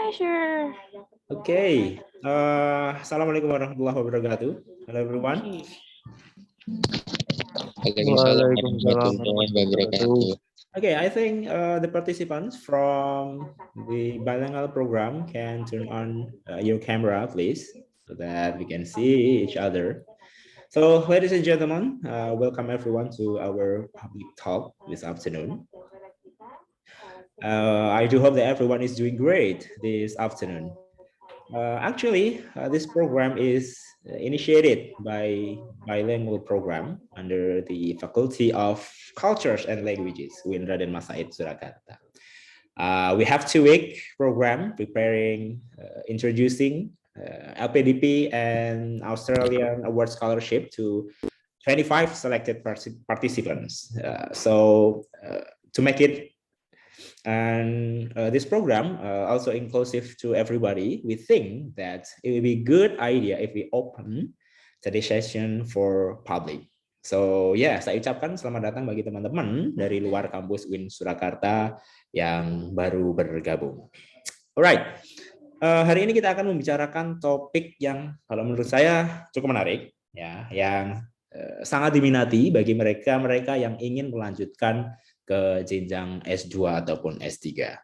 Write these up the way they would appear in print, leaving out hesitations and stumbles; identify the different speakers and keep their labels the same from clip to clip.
Speaker 1: pleasure.
Speaker 2: Okay. Assalamualaikum warahmatullahi wabarakatuh. Hello everyone.
Speaker 3: Waalaikumsalam warahmatullahi wabarakatuh.
Speaker 2: Okay, I think the participants from the bilingual program can turn on your camera, please, so that we can see each other. So, ladies and gentlemen, welcome everyone to our public talk this afternoon. I do hope that everyone is doing great this afternoon. Actually, this program is initiated by bilingual program under the Faculty of Cultures and Languages, UIN Raden Mas Said Surakarta. We have 2-week program preparing, introducing LPDP and Australian Award Scholarship to 25 selected participants. So to make it and this program also inclusive to everybody, we think that it would be a good idea if we open today's session for public. So saya ucapkan selamat datang bagi teman-teman dari luar kampus UIN Surakarta yang baru bergabung. Alright, hari ini kita akan membicarakan topik yang kalau menurut saya cukup menarik, ya, yang sangat diminati bagi mereka yang ingin melanjutkan ke jenjang S2 ataupun S3.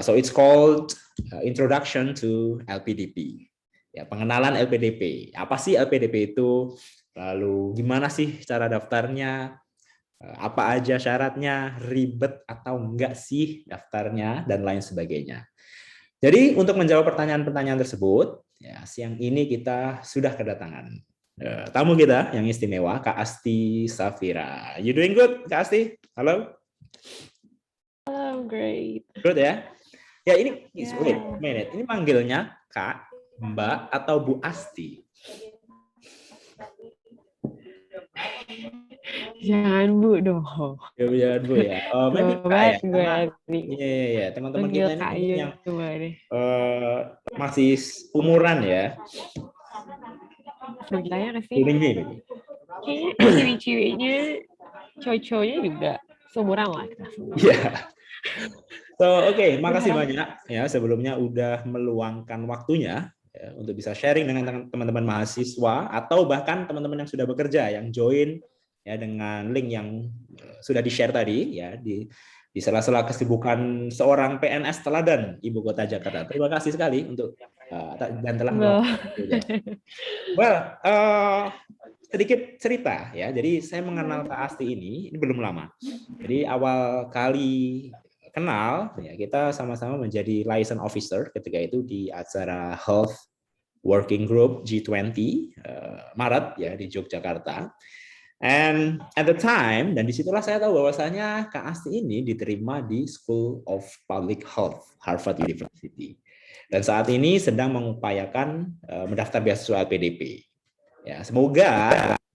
Speaker 2: So it's called Introduction to LPDP. Ya, pengenalan LPDP. Apa sih LPDP itu? Lalu gimana sih cara daftarnya? Apa aja syaratnya? Ribet atau enggak sih daftarnya? Dan lain sebagainya. Jadi untuk menjawab pertanyaan-pertanyaan tersebut, ya, siang ini kita sudah kedatangan tamu kita yang istimewa, Kak Asti Safira. You doing good, Kak Asti? Halo.
Speaker 1: Hello, great.
Speaker 2: Good ya. Ya ini, wait a minute. Ini manggilnya Kak, Mbak, atau Bu Asti?
Speaker 1: Jangan Bu dong.
Speaker 2: Ya Bu ya. Maybe Kak ya. Iya. Teman-teman kita ini yang masih umuran ya.
Speaker 1: Sebenarnya sih. Kayaknya cewek-ceweknya, cowok-cowoknya juga seumuran lah kita semua.
Speaker 2: Iya. So oke, makasih banyak ya sebelumnya udah meluangkan waktunya ya, untuk bisa sharing dengan teman-teman mahasiswa atau bahkan teman-teman yang sudah bekerja yang join ya dengan link yang sudah di-share tadi ya di sela-sela kesibukan seorang PNS teladan Ibu Kota Jakarta. Terima kasih sekali untuk dan telah meluangkan waktunya. Well, sedikit cerita ya. Jadi saya mengenal Kak Asti ini belum lama. Jadi awal kali kenal ya kita sama-sama menjadi liaison officer ketika itu di acara Health Working Group G20 Maret ya di Yogyakarta. And at the time, dan disitulah saya tahu bahwasanya Kak Asti ini diterima di School of Public Health Harvard University. Dan saat ini sedang mengupayakan mendaftar beasiswa LPDP. Ya, semoga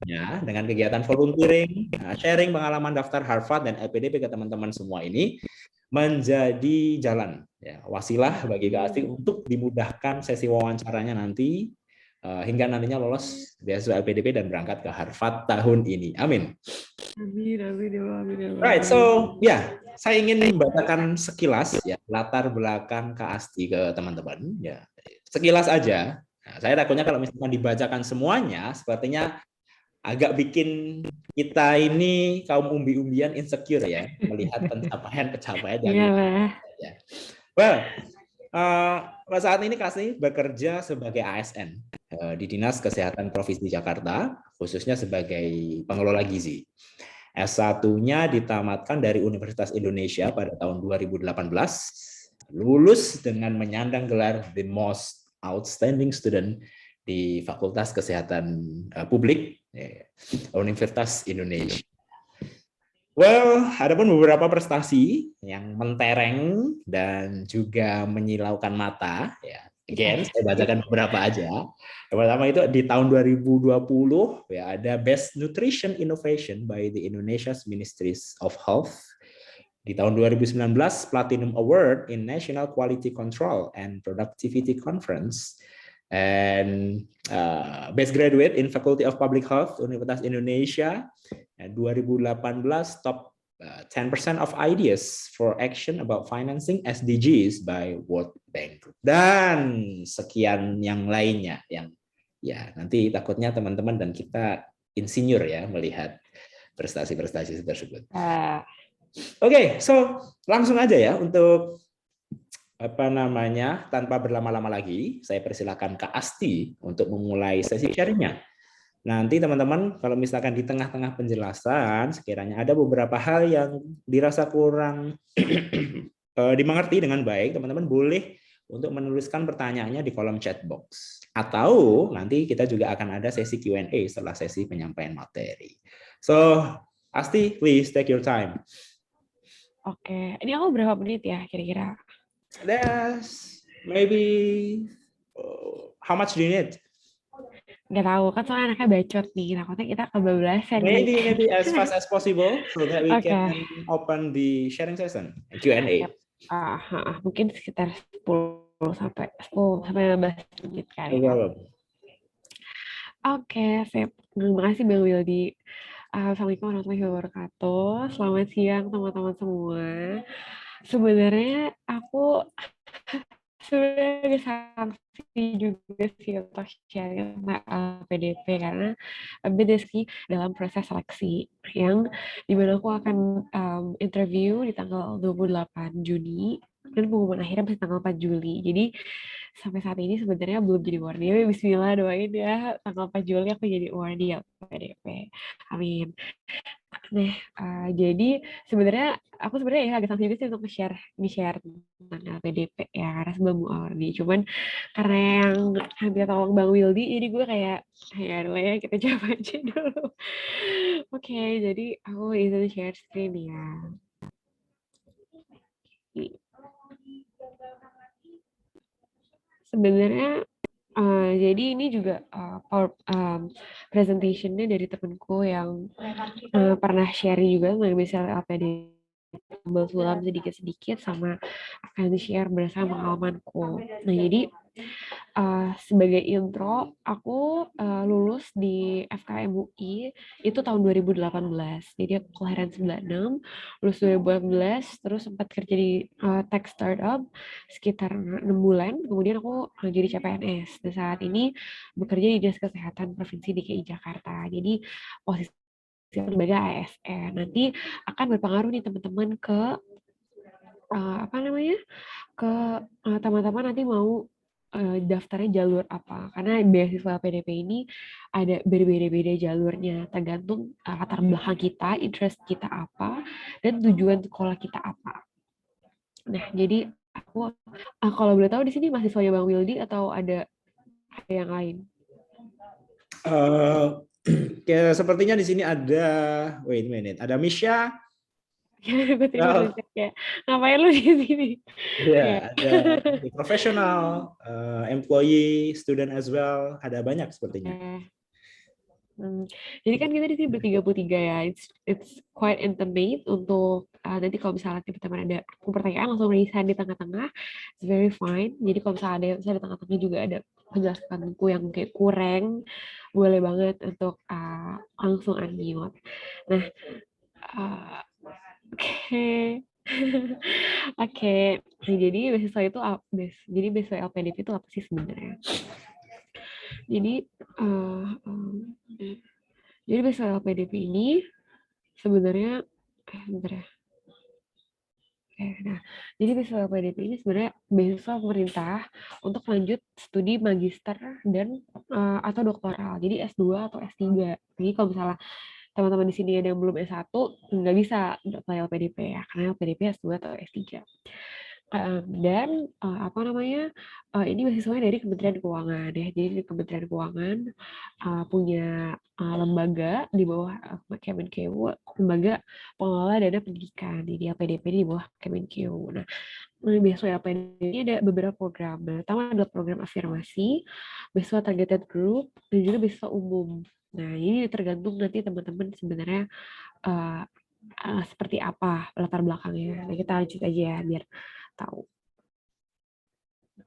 Speaker 2: ya, dengan kegiatan volunteering, sharing pengalaman daftar Harvard dan LPDP ke teman-teman semua ini menjadi jalan, ya, wasilah bagi Kak Asti untuk dimudahkan sesi wawancaranya nanti hingga nantinya lolos beasiswa LPDP dan berangkat ke Harvard tahun ini. Amin.
Speaker 1: Amin.
Speaker 2: Right, so saya ingin membacakan sekilas ya latar belakang Kak Asti ke teman-teman. Ya, sekilas aja. Nah, saya takutnya kalau misalkan dibacakan semuanya, sepertinya agak bikin kita ini kaum umbi-umbian insecure ya melihat pencapaian dari ya. Well, saat ini Kak Asti bekerja sebagai ASN di Dinas Kesehatan Provinsi Jakarta, khususnya sebagai pengelola gizi. S1-nya ditamatkan dari Universitas Indonesia pada tahun 2018, lulus dengan menyandang gelar The Most Outstanding Student di Fakultas Kesehatan Publik Universitas Indonesia. Well, ada pun beberapa prestasi yang mentereng dan juga menyilaukan mata. Ya, again, saya bacakan beberapa aja. Yang pertama itu di tahun 2020 ya ada Best Nutrition Innovation by the Indonesia's Ministries of Health. Di tahun 2019 Platinum Award in National Quality Control and Productivity Conference. And Best Graduate in Faculty of Public Health Universitas Indonesia 2018 top 10% of ideas for action about financing SDGs by World bankrupt, dan sekian yang lainnya yang ya nanti takutnya teman-teman dan kita insinyur ya melihat prestasi-prestasi tersebut. Oke, so langsung aja ya untuk apa namanya, tanpa berlama-lama lagi, saya persilakan Kak Asti untuk memulai sesi sharingnya. Nanti teman-teman kalau misalkan di tengah-tengah penjelasan sekiranya ada beberapa hal yang dirasa kurang dimengerti dengan baik, teman-teman boleh untuk menuliskan pertanyaannya di kolom chat box. Atau nanti kita juga akan ada sesi Q&A setelah sesi penyampaian materi. So, Asti, please take your time.
Speaker 1: Oke, ini aku berapa menit ya kira-kira?
Speaker 2: That's maybe how much do you need?
Speaker 1: Nggak tahu, kan soalnya anaknya bacot nih, takutnya kita kebablasan.
Speaker 2: Maybe as fast as possible so that we
Speaker 1: Oke.
Speaker 2: can open the sharing session, Q&A.
Speaker 1: Mungkin sekitar 10 sampai 15 menit kali ya. Oke, sip. Terima kasih Bang Wildy. Assalamualaikum warahmatullahi wabarakatuh. Selamat siang teman-teman semua. Sebenarnya aku agak sanksi juga sih untuk sharing tentang LPDP karena beda sih dalam proses seleksi yang dimana aku akan interview di tanggal 28 Juni dan pengumuman akhirnya masih tanggal 4 Juli. Jadi sampai saat ini sebenarnya belum jadi wardi. Bismillah, doain ya tanggal 4 Juli aku jadi wardi LPDP. Amin. Nah, jadi sebenarnya aku ya agak santai juga sih untuk nge-share tentang LPDP ya karena sebelum wardi. Cuman karena yang hampir tolong Bang Wildy, jadi gue kayak ya dulu ya kita coba aja dulu. Oke, jadi aku izin share screen ya. Sebenarnya jadi ini juga presentation-nya dari temanku yang pernah share juga tentang misalnya LPDP sulam sedikit-sedikit sama akan share berdasarkan pengalamanku. Nah, jadi sebagai intro, aku lulus di FKM UI itu tahun 2018. Jadi aku kelahiran 96, lulus 2018, terus sempat kerja di tech startup sekitar 6 bulan. Kemudian aku jadi CPNS. Dan saat ini bekerja di Dinas Kesehatan Provinsi DKI Jakarta. Jadi posisi sebagai ASN. Nanti akan berpengaruh nih teman-teman ke ke teman-teman nanti mau daftarnya jalur apa, karena beasiswa PDP ini ada berbeda-beda jalurnya tergantung latar belakang kita, interest kita apa, dan tujuan sekolah kita apa. Nah, jadi aku kalau boleh tahu di sini mahasiswanya Bang Wildy atau ada yang lain?
Speaker 2: Ya, sepertinya di sini ada, wait a minute, ada Misha.
Speaker 1: Gue tidur kayak ngapain lu di sini?
Speaker 2: Ya, ada profesional, employee, student as well, ada banyak sepertinya.
Speaker 1: Jadi kan kita di sini ber-33 ya, it's quite intimate untuk nanti kalau misalnya teman-teman ada pertanyaan langsung raise di tengah-tengah, it's very fine. Jadi kalau misalnya ada di tengah-tengah juga ada penjelasanku yang kayak kurang, boleh banget untuk langsung unmute. Nah, oke. Nah, jadi beasiswa itu beasiswa LPDP itu apa sih sebenarnya? Jadi beasiswa LPDP ini sebenarnya jadi beasiswa LPDP ini sebenarnya beasiswa pemerintah untuk lanjut studi magister dan atau doktoral. Jadi S2 atau S3. Jadi kalau misalnya teman-teman di sini ada yang belum S1 nggak bisa daftar LPDP ya, karena LPDP S2 atau S3. Dan ini beasiswanya dari Kementerian Keuangan ya. Jadi Kementerian Keuangan punya lembaga di bawah Kemenkeu, lembaga pengelola dana pendidikan. Jadi LPDP di bawah Kemenkeu. Nah, beasiswa LPDP ini ada beberapa program. Pertama adalah program afirmasi, beasiswa targeted group, dan juga beasiswa umum. Nah, ini tergantung nanti teman-teman sebenarnya seperti apa latar belakangnya. Nah, kita lanjut aja ya biar tahu.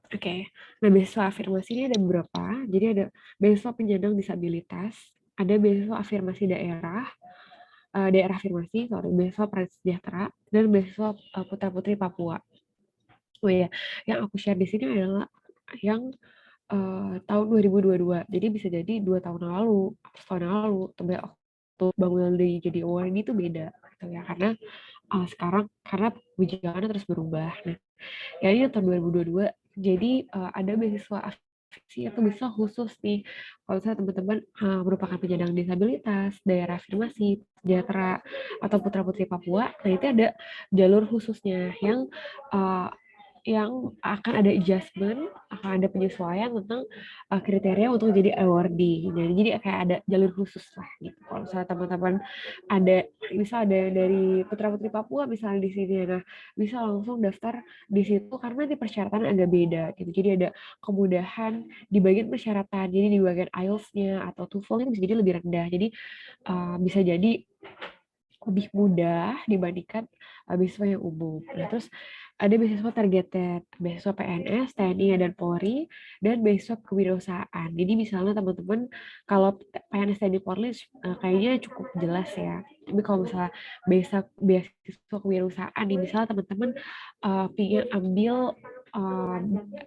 Speaker 1: Oke. Nah, beasiswa afirmasi ini ada beberapa. Jadi ada beasiswa penyandang disabilitas, ada beasiswa afirmasi daerah afirmasi, beasiswa prasejahtera, dan beasiswa putra-putri Papua. Oh ya, yang aku share di sini adalah yang tahun 2022. Jadi bisa jadi 2 tahun yang lalu, atau setahun yang lalu, waktu Bang Wildy jadi awardee itu beda gitu ya. Karena sekarang karena kebijakannya terus berubah. Nah, ya ini tahun 2022. Jadi ada beasiswa afirmasi atau beasiswa khusus nih. Kalau misalnya teman-teman merupakan penyandang disabilitas, daerah afirmasi, sejahtera, atau putra-putri Papua, nah itu ada jalur khususnya yang akan ada adjustment, akan ada penyesuaian tentang kriteria untuk jadi awardee. Jadi kayak ada jalur khusus lah gitu. Kalau misalnya teman-teman ada dari putra putri Papua misalnya di sini, nah bisa langsung daftar di situ karena nanti persyaratan agak beda gitu. Jadi ada kemudahan di bagian persyaratan. Jadi di bagian IELTS-nya atau TOEFL-nya bisa jadi lebih rendah. Jadi bisa jadi lebih mudah dibandingkan beasiswa yang umum. Nah, terus ada beasiswa targeted, beasiswa PNS, TNI, dan Polri, dan beasiswa kewirausahaan. Jadi misalnya teman-teman kalau PNS, TNI, Polri kayaknya cukup jelas ya. Tapi kalau misalnya beasiswa kewirausahaan, nih misalnya teman-teman ingin ambil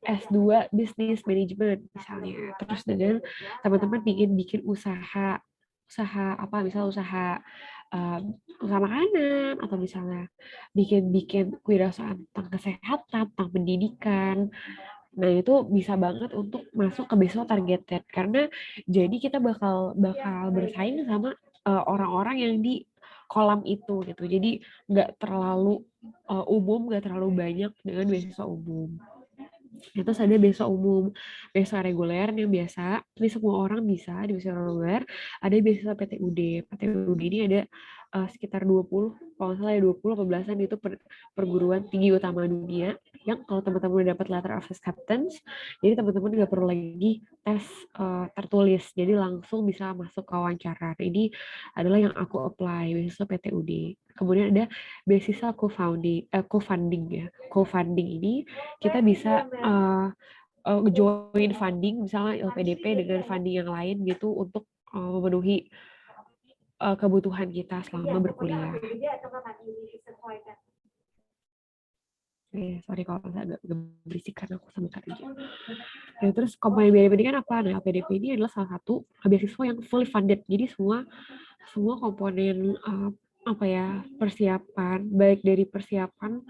Speaker 1: S2 Business Management misalnya. Terus dengan teman-teman ingin bikin usaha apa misalnya usaha makanan atau misalnya bikin kewirausahaan tentang kesehatan, tentang pendidikan. Nah, itu bisa banget untuk masuk ke beasiswa targeted karena jadi kita bakal bersaing sama orang-orang yang di kolam itu gitu. Jadi nggak terlalu umum, nggak terlalu banyak dengan beasiswa umum. Terus ada beasiswa umum, beasiswa reguler yang biasa, tapi semua orang bisa di beasiswa reguler. Ada beasiswa PTUD. PTUD ini ada sekitar 20, kalau nggak salah ya 20 atau belasan itu perguruan tinggi utama dunia yang kalau teman-teman udah dapat letter of acceptance, jadi teman-teman nggak perlu lagi tes tertulis, jadi langsung bisa masuk ke wawancara. Nah, ini adalah yang aku apply, beasiswa PTUD. Kemudian ada beasiswa co-funding ya. Co-funding ini kita bisa join funding misalnya LPDP dengan funding yang lain gitu untuk memenuhi kebutuhan kita selama berkuliah. Sorry kalau agak berisik karena aku sama kerja. Ya, terus komponen biaya pendidikan apa? Nah, LPDP ini adalah salah satu beasiswa yang fully funded. Jadi semua komponen persiapan, baik dari persiapan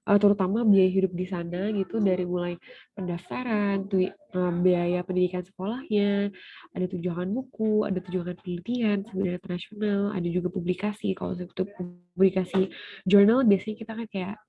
Speaker 1: terutama biaya hidup di sana gitu dari mulai pendaftaran, biaya pendidikan sekolahnya, ada tunjangan buku, ada tunjangan penelitian, seminar internasional, ada juga publikasi. Kalau untuk publikasi jurnal biasanya kita kan kayak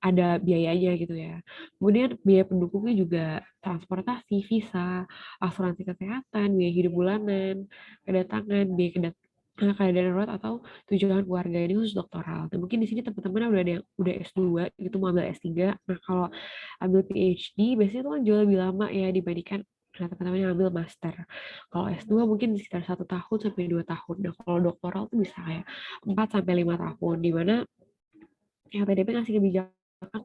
Speaker 1: ada biayanya gitu ya. Kemudian biaya pendukungnya juga transportasi, visa, asuransi kesehatan, biaya hidup bulanan, kedatangan, biaya keadaan darurat atau tunjangan keluarga ini khusus doktoral. Nah, mungkin di sini teman-teman udah ada yang udah S2 gitu mau ambil S3. Nah, kalau ambil PhD biasanya itu kan jauh lebih lama ya dibandingkan teman-teman yang ambil master. Kalau S2 mungkin sekitar 1 tahun sampai 2 tahun. Nah, kalau doktoral tuh bisa kayak 4 sampai 5 tahun di mana PDP ngasih kebijakan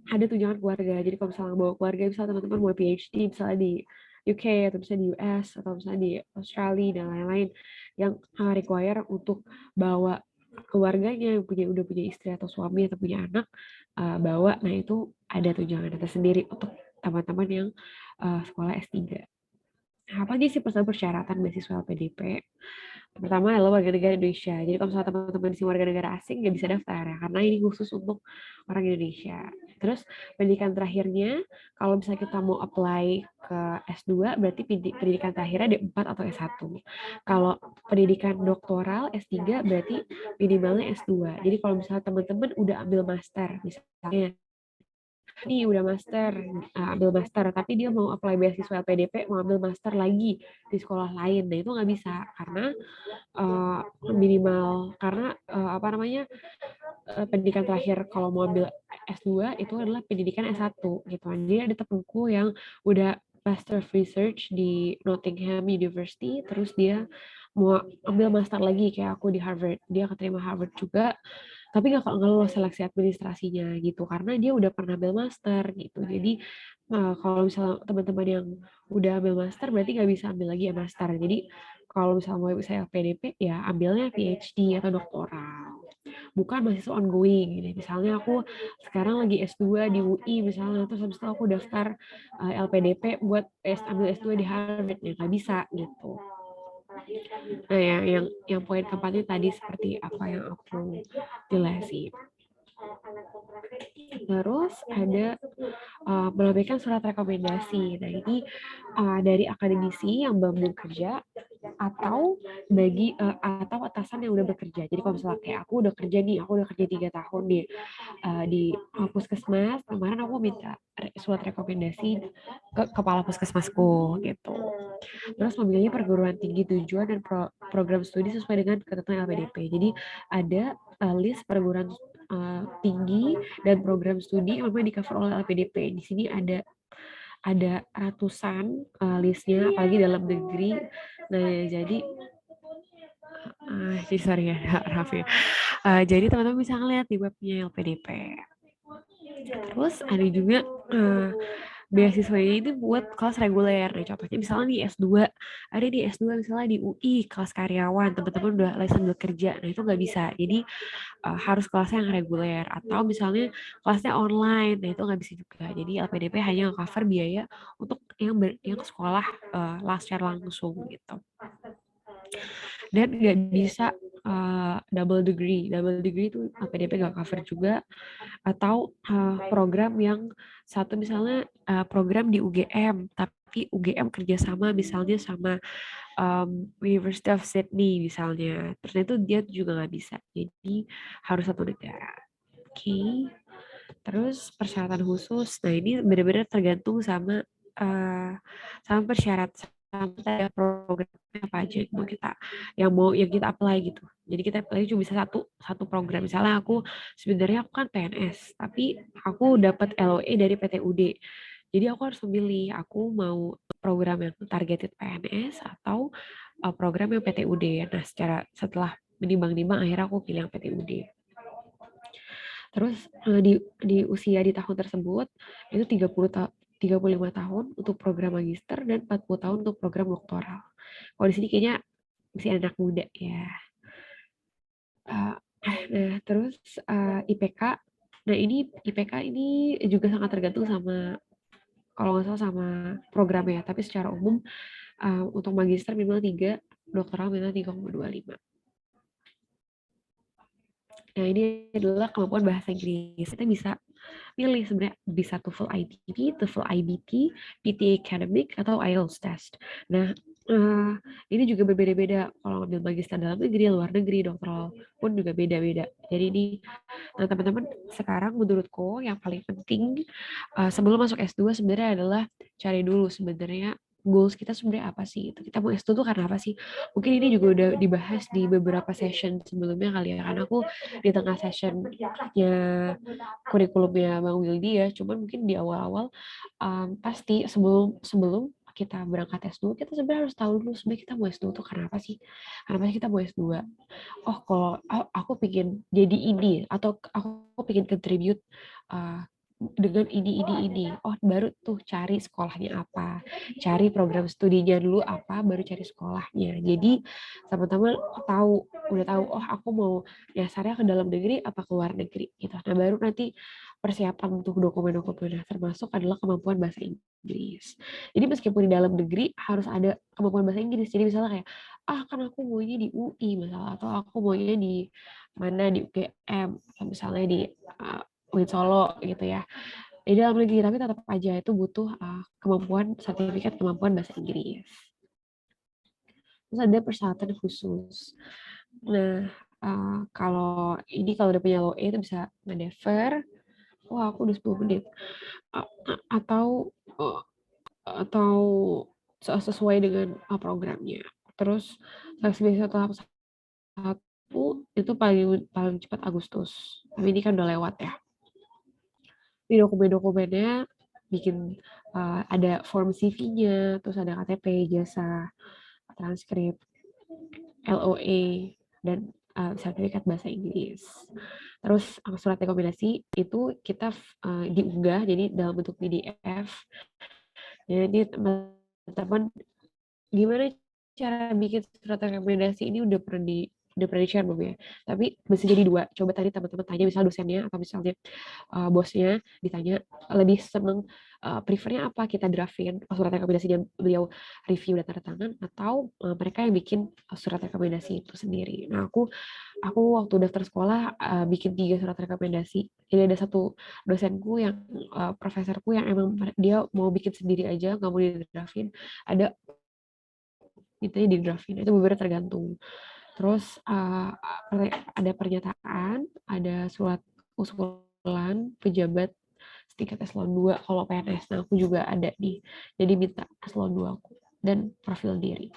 Speaker 1: ada tunjangan keluarga. Jadi kalau misalnya bawa keluarga, misalnya teman-teman mau PhD misalnya di UK atau misalnya di US atau misalnya di Australia dan lain-lain yang require untuk bawa keluarganya yang udah punya istri atau suami atau punya anak bawa, nah itu ada tunjangan tersendiri untuk teman-teman yang sekolah S3. Nah, apa aja sih persyaratan beasiswa LPDP? Pertama adalah warga negara Indonesia. Jadi kalau misalnya teman-teman di warga negara asing nggak bisa daftar ya, karena ini khusus untuk orang Indonesia. Terus pendidikan terakhirnya, kalau misalnya kita mau apply ke S2, berarti pendidikan terakhirnya ada 4 atau S1. Kalau pendidikan doktoral S3, berarti minimalnya S2. Jadi kalau misalnya teman-teman udah ambil master, misalnya nih udah master, ambil master, tapi dia mau apply beasiswa LPDP, mau ambil master lagi di sekolah lain. Nah, itu nggak bisa karena minimal karena pendidikan terakhir kalau mau ambil S2 itu adalah pendidikan S1 gitu. Jadi ada temanku yang udah Master of Research di Nottingham University, terus dia mau ambil master lagi kayak aku di Harvard. Dia keterima Harvard juga, tapi nggak lolos seleksi administrasinya gitu karena dia udah pernah ambil master gitu. Jadi kalau misalnya teman-teman yang udah ambil master berarti nggak bisa ambil lagi ya master. Jadi kalau misalnya mau saya PDP ya ambilnya PhD atau doktoral. bukan mahasiswa ongoing gitu. Misalnya aku sekarang lagi S2 di UI misalnya, terus habis itu aku daftar LPDP buat ambil S2 di Harvard, ya nggak bisa gitu. Nah ya, yang poin keempatnya tadi seperti apa yang aku jelasin. Terus ada menerbitkan surat rekomendasi. Nah ini dari akademisi yang belum kerja atau atau atasan yang udah bekerja. Jadi kalau misalnya kayak aku udah kerja 3 tahun di puskesmas, kemarin aku minta surat rekomendasi ke kepala puskesmasku gitu. Terus memilih perguruan tinggi tujuan dan program studi sesuai dengan ketentuan LPDP. Jadi ada list perguruan tinggi dan program studi yang memang di cover oleh LPDP. Di sini ada ratusan listnya, apalagi dalam negeri. Nah, jadi sorry ya, Raffi. Jadi teman-teman bisa ngeliat di webnya LPDP. Terus ada juga beasiswanya itu buat kelas reguler. Nah, contohnya misalnya di S2, ada di S2 misalnya di UI, kelas karyawan, teman-teman udah license bekerja. Nah, itu nggak bisa. Jadi harus kelasnya yang reguler. Atau misalnya kelasnya online, nah itu nggak bisa juga. Jadi LPDP hanya cover biaya untuk yang sekolah secara langsung gitu. Dan nggak bisa double degree itu LPDP nggak cover juga. Atau program yang satu misalnya program di UGM, tapi UGM kerjasama misalnya sama University of Sydney misalnya, terus itu dia juga nggak bisa, jadi harus satu negara. Oke. Terus persyaratan khusus, nah ini benar-benar tergantung sama persyaratan sama programnya apa aja yang kita apply gitu. Jadi kita apply cuma bisa satu program. Misalnya sebenarnya aku kan PNS, tapi aku dapat LOE dari PTUD. Jadi aku harus memilih, aku mau program yang targeted PNS atau program yang PTUD. Nah, setelah menimbang-nimbang akhirnya aku pilih yang PTUD. Terus di usia di tahun tersebut itu 35 tahun untuk program magister dan 40 tahun untuk program doktoral. Kalau di sini kayaknya masih anak muda ya. Nah, terus IPK. Nah, ini IPK ini juga sangat tergantung sama, kalau nggak salah sama programnya, tapi secara umum untuk magister minimal 3, doktoral minimal 3,25. Nah, ini adalah kemampuan bahasa Inggris. Kita bisa pilih sebenarnya, bisa TOEFL IBT, TOEFL IBT, PT Academic, atau IELTS test. Nah, ini juga berbeda-beda. Kalau ambil magister dalam negeri, luar negeri, doktoral pun juga beda-beda. Jadi ini, nah teman-teman, sekarang menurutku yang paling penting sebelum masuk S2 sebenarnya adalah cari dulu sebenarnya goals kita sebenarnya apa sih? Kita mau S2 tuh karena apa sih? Mungkin ini juga udah dibahas di beberapa session sebelumnya kali ya, karena aku di tengah sessionnya kurikulumnya Bang Wildy ya, cuman mungkin di awal-awal pasti sebelum kita berangkat S2, kita sebenarnya harus tahu dulu sebenarnya kita mau S2 tuh karena apa sih? Kenapa sih kita mau S2? Oh, kalau aku pengen jadi ini, atau aku pengen contribute dengan ini. Oh, baru tuh cari sekolahnya apa, cari program studinya dulu apa, baru cari sekolahnya. Jadi sama-sama udah tahu, oh aku mau dasarnya ke dalam negeri apa ke luar negeri gitu. Nah, baru nanti persiapan untuk dokumen-dokumen, termasuk adalah kemampuan bahasa Inggris. Jadi meskipun di dalam negeri harus ada kemampuan bahasa Inggris. Jadi misalnya kayak, kan aku maunya di UI misalnya, atau aku maunya di mana, di UGM, atau misalnya di UIN Solo gitu ya. Di dalam negeri, tapi tetap aja itu butuh sertifikat kemampuan bahasa Inggris. Terus ada persyaratan khusus. Nah, kalau udah punya LOE itu bisa ngedefer. Wah, aku udah 10 menit. Atau sesuai dengan programnya. Terus seleksi beasiswa tahap 1 itu paling cepat Agustus. Tapi ini kan udah lewat ya. Di dokumen-dokumennya bikin ada form CV-nya, terus ada KTP, jasa, transkrip, LOE, dan sertifikat bahasa Inggris. Terus surat rekomendasi itu kita diunggah jadi dalam bentuk PDF. Jadi teman-teman, gimana cara bikin surat rekomendasi ini udah pernah udah pernah di-share belum ya? Tapi bisa jadi 2. Coba tadi teman-teman tanya misalnya dosennya atau misalnya bosnya ditanya lebih seneng prefernya apa, kita draftin surat rekomendasinya beliau review dan tanda tangan atau mereka yang bikin surat rekomendasi itu sendiri. Nah, aku waktu daftar sekolah bikin 3 surat rekomendasi. Jadi ada satu dosenku yang profesorku yang emang dia mau bikin sendiri aja, nggak mau di-draftin. Ada mintanya di-draftin. Itu beberapa tergantung. Terus ada pernyataan, ada surat usulan pejabat setingkat eselon 2 kalau PNS. Nah, aku juga ada nih. Jadi minta eselon 2 aku dan profil diri.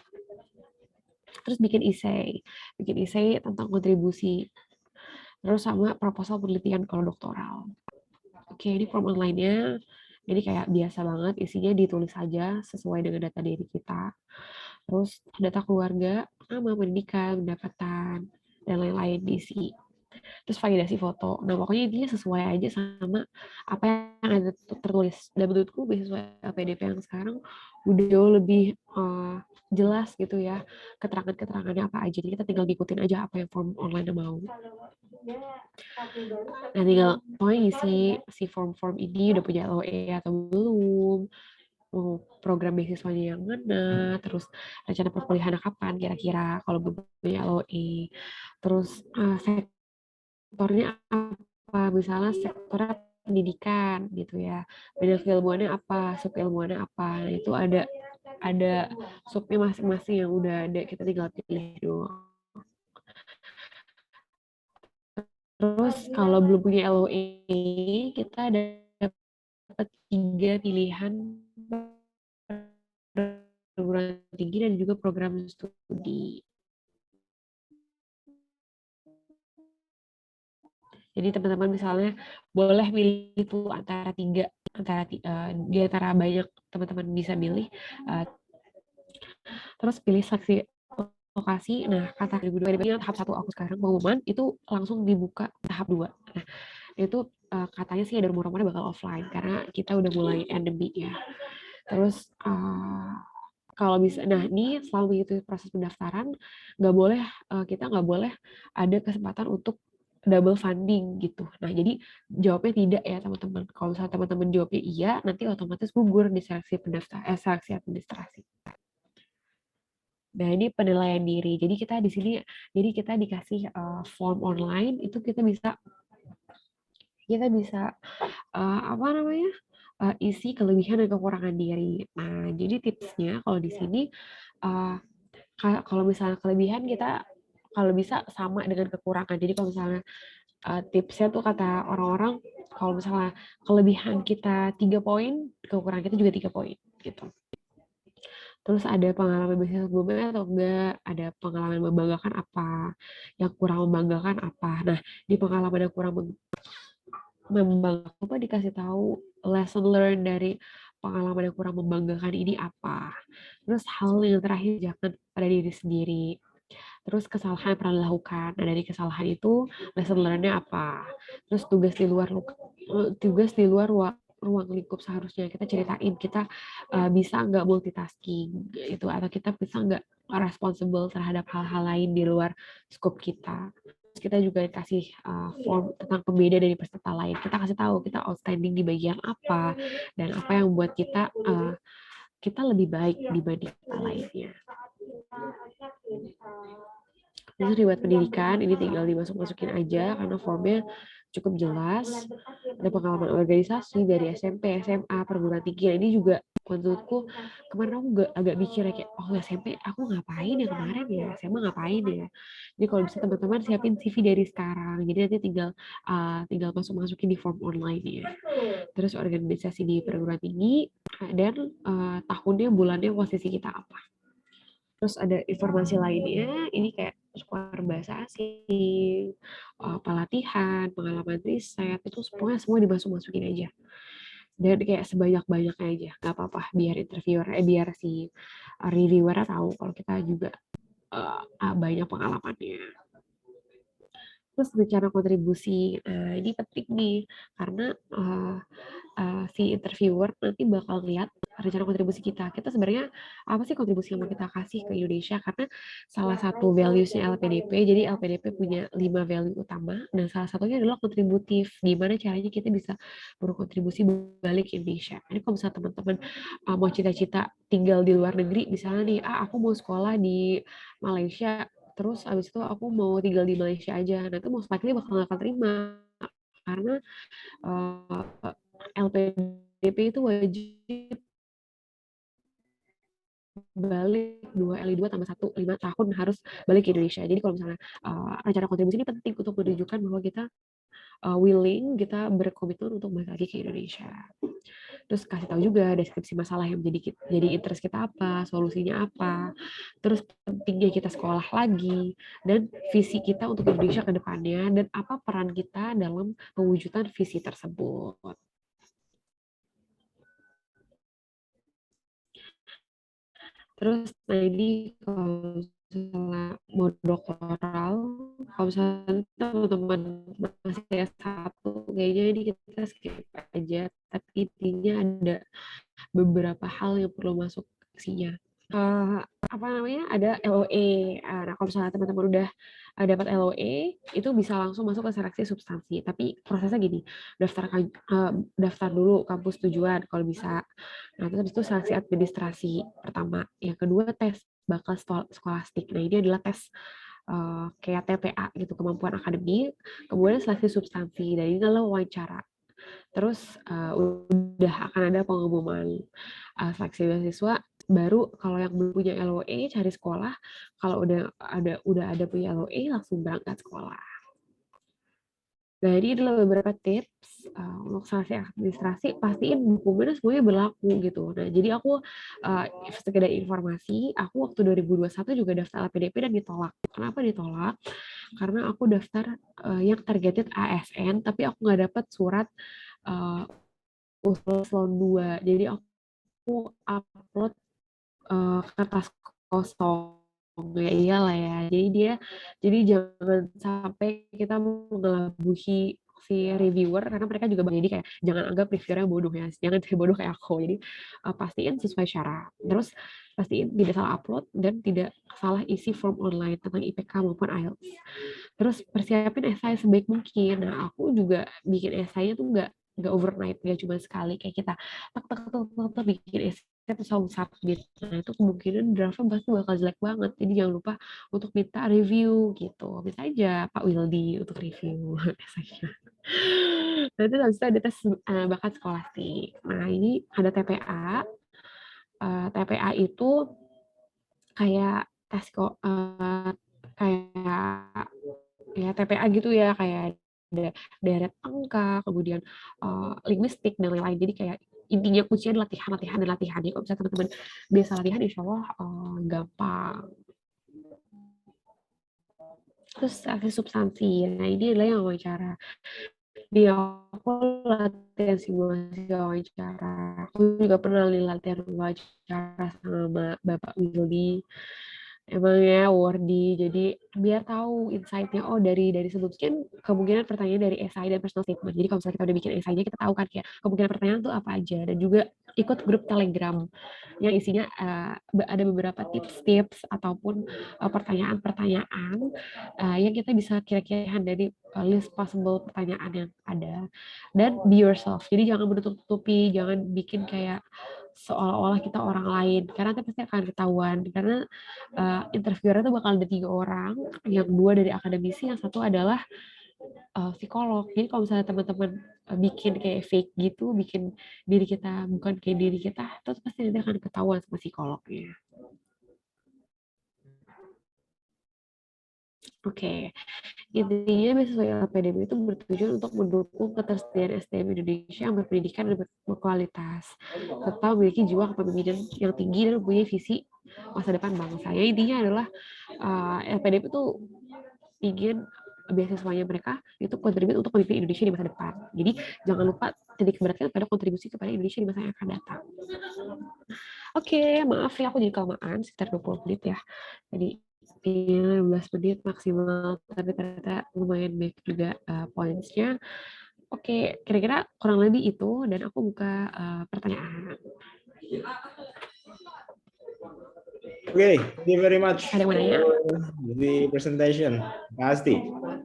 Speaker 1: Terus bikin essay tentang kontribusi. Terus sama proposal penelitian kalau doktoral. Oke, ini form online-nya. Jadi kayak biasa banget, isinya ditulis aja sesuai dengan data diri kita. Terus data keluarga, nama, pendidikan, pendapatan, dan lain-lain diisi. Terus validasi foto. Nah, pokoknya intinya sesuai aja sama apa yang ada tertulis. Dan menurutku beasiswa LPDP yang sekarang udah jauh lebih jelas gitu ya, keterangan-keterangannya apa aja. Jadi kita tinggal ngikutin aja apa yang form online mau. Nah, tinggal pokoknya ngisi si form-form ini udah punya LOE atau belum, mau program beasiswanya yang mana, terus rencana perkuliahan kapan kira-kira kalau belum punya LOE, terus sektornya apa, misalnya sektornya pendidikan gitu ya, bidang keilmuannya apa, sub ilmuannya apa. Nah, itu ada subnya masing-masing yang udah ada, kita tinggal pilih doang. Terus kalau belum punya LOE, kita dapat 3 pilihan perguruan tinggi dan juga program studi. Jadi teman-teman misalnya boleh milih itu antara di antara banyak teman-teman bisa milih. Terus pilih seleksi lokasi. Nah, kata PDP tahap 1 aku sekarang pengumuman itu langsung dibuka tahap 2. Nah, itu katanya sih ada rumor-rumornya bakal offline karena kita udah mulai endemi ya. Terus kalau bisa, nah ini selama mengikuti proses pendaftaran kita nggak boleh ada kesempatan untuk double funding gitu. Nah, jadi jawabnya tidak ya teman-teman. Kalau misalnya teman-teman jawabnya iya, nanti otomatis gugur di seleksi administrasi. Nah, ini penilaian diri. Jadi kita dikasih form online, itu kita bisa apa namanya? Isi kelebihan dan kekurangan diri. Nah, jadi tipsnya kalau di sini kalau misalnya kelebihan kita kalau bisa sama dengan kekurangan. Jadi kalau misalnya tipsnya tuh kata orang-orang, kalau misalnya kelebihan kita 3 poin, kekurangan kita juga 3 poin gitu. Terus ada pengalaman bisnis sebelumnya atau enggak, ada pengalaman membanggakan apa, yang kurang membanggakan apa. Nah, di pengalaman yang kurang membanggakan apa dikasih tahu lesson learn dari pengalaman yang kurang membanggakan ini apa. Terus hal yang terakhir, jangan pada diri sendiri. Terus kesalahan yang pernah dilakukan. Nah, dari kesalahan itu lesson learn-nya apa. Terus tugas di luar ruang lingkup seharusnya kita ceritain kita bisa nggak multitasking itu, atau kita bisa nggak responsible terhadap hal-hal lain di luar scope kita. Terus kita juga kasih form tentang pembeda dari peserta lain. Kita kasih tahu kita outstanding di bagian apa dan apa yang membuat kita lebih baik dibanding peserta lainnya. Terus riwayat pendidikan ini tinggal dimasukin aja karena formnya cukup jelas. Ada pengalaman organisasi dari SMP, SMA, perguruan tinggi. Nah, ini juga menurutku kemarin aku agak mikir kayak, oh SMP aku ngapain ya kemarin ya, SMA ngapain ya. Jadi kalau bisa teman-teman siapin CV dari sekarang. Jadi nanti tinggal masukin di form online ya. Terus organisasi di perguruan tinggi dan tahunnya, bulannya, posisi kita apa. Terus ada informasi lainnya, ini kayak skor bahasa asing, pelatihan, pengalaman riset, itu semua dimasukin aja. Dan kayak sebanyak-banyaknya aja, nggak apa-apa, biar si reviewer tahu kalau kita juga banyak pengalamannya. Terus rencana kontribusi, ini penting nih, karena si interviewer nanti bakal lihat rencana kontribusi kita. Kita sebenarnya apa sih kontribusi yang mau kita kasih ke Indonesia? Karena salah satu values-nya LPDP, jadi LPDP punya 5 value utama, dan salah satunya adalah kontributif. Gimana caranya kita bisa berkontribusi balik ke Indonesia. Ini kalau misalnya teman-teman mau cita-cita tinggal di luar negeri, misalnya nih, aku mau sekolah di Malaysia, terus abis itu aku mau tinggal di Malaysia aja. Nah itu most likely bakal nggak akan terima karena LPDP itu wajib balik 2 L2 tambah 1 5 tahun harus balik ke Indonesia. Jadi kalau misalnya rencana kontribusi ini penting untuk menunjukkan bahwa kita willing, kita berkomitmen untuk balik lagi ke Indonesia. Terus kasih tahu juga deskripsi masalah yang jadi interest kita apa, solusinya apa, terus pentingnya kita sekolah lagi, dan visi kita untuk Indonesia ke depannya, dan apa peran kita dalam mewujudkan visi tersebut. Terus ini kalau misalnya mau doktoral, kalau misalnya teman-teman masih S1, kayaknya ini kita skip aja. Tapi intinya ada beberapa hal yang perlu masuk isinya. Apa namanya, ada LOE. Nah, kalau misalnya teman-teman udah dapat LOE, itu bisa langsung masuk ke seleksi substansi. Tapi prosesnya gini, daftar dulu kampus tujuan kalau bisa. Nah, terus habis itu seleksi administrasi pertama. Yang kedua tes bakal skolastik. Nah, ini adalah tes kayak TPA gitu, kemampuan akademik. Kemudian seleksi substansi. Dan ini adalah wawancara. Terus udah akan ada pengumuman seleksi beasiswa. Baru kalau yang belum punya LOE cari sekolah, kalau udah ada punya LOE langsung berangkat sekolah. Nah, ini adalah beberapa tips untuk seleksi administrasi. Pastiin dokumennya semuanya berlaku gitu. Nah, jadi aku sekedar informasi, aku waktu 2021 juga daftar LPDP dan ditolak. Kenapa ditolak? Karena aku daftar yang targeted ASN, tapi aku nggak dapat surat usul slon 2. Jadi aku upload kertas kosong. Ya iyalah ya. Jadi jangan sampai kita mengelabuhi si reviewer, karena mereka juga jadi kayak jangan anggap reviewernya bodoh ya, jangan bodoh kayak aku. Jadi pastiin sesuai syarat, terus pastiin tidak salah upload dan tidak salah isi form online tentang IPK maupun IELTS. Terus persiapin esai sebaik mungkin. Nah, aku juga bikin esainya tuh nggak overnight, nggak cuma sekali kayak kita tak bikin esai terus langsung submit. Nah, itu kemungkinan draftnya pasti bakal jelek banget. Jadi jangan lupa untuk minta review gitu. Minta aja Pak Wildy untuk review esainya. Nanti habis itu ada tes bakat skolastik. Nah, ini ada TPA. TPA itu kayak tes kok kayak ya TPA gitu ya, kayak ada deret angka, kemudian linguistik dan lain-lain. Jadi kayak intinya kuncinya adalah latihan dan latihan. Jadi kalau misalnya teman-teman biasa latihan, insya Allah gampang. Terus seleksi substansi. Nah, ini adalah yang wawancara. Di aku latihan simulasi wawancara. Aku juga pernah latihan wawancara sama Bapak Wildy. Emangnya worthy, jadi biar tahu insight-nya, dari sebelumnya kan kemungkinan pertanyaan dari esai dan personal statement. Jadi kalau misalnya kita udah bikin esainya, kita tahu kan kayak kemungkinan pertanyaan tuh apa aja. Dan juga ikut grup Telegram yang isinya ada beberapa tips-tips ataupun pertanyaan-pertanyaan yang kita bisa kira-kira dari list possible pertanyaan yang ada. Dan be yourself, jadi jangan menutup-tutupi, jangan bikin kayak seolah-olah kita orang lain, karena nanti pasti akan ketahuan. Karena interviewer itu bakal ada 3 orang, yang 2 dari akademisi, yang 1 adalah psikolog. Jadi kalau misalnya teman-teman bikin kayak fake gitu, bikin diri kita bukan kayak diri kita, itu pasti nanti akan ketahuan sama psikolognya. Oke. Intinya beasiswa LPDP itu bertujuan untuk mendukung ketersediaan SDM Indonesia yang berpendidikan dan berkualitas, serta memiliki jiwa kepemimpinan yang tinggi dan mempunyai visi masa depan bangsa. Ya, intinya adalah LPDP itu ingin beasiswanya mereka itu kontribusi untuk memimpin Indonesia di masa depan. Jadi jangan lupa titik beratnya pada kontribusi kepada Indonesia di masa yang akan datang. Oke, maaf ya aku jadi kelamaan sekitar 20 menit ya. Jadi 15 menit maksimal, tapi ternyata lumayan banyak juga points-nya. Oke, kira-kira kurang lebih itu, dan aku buka pertanyaan.
Speaker 2: Okay, thank you very much
Speaker 1: Ada yang mau nanya?
Speaker 2: for the presentation, pasti.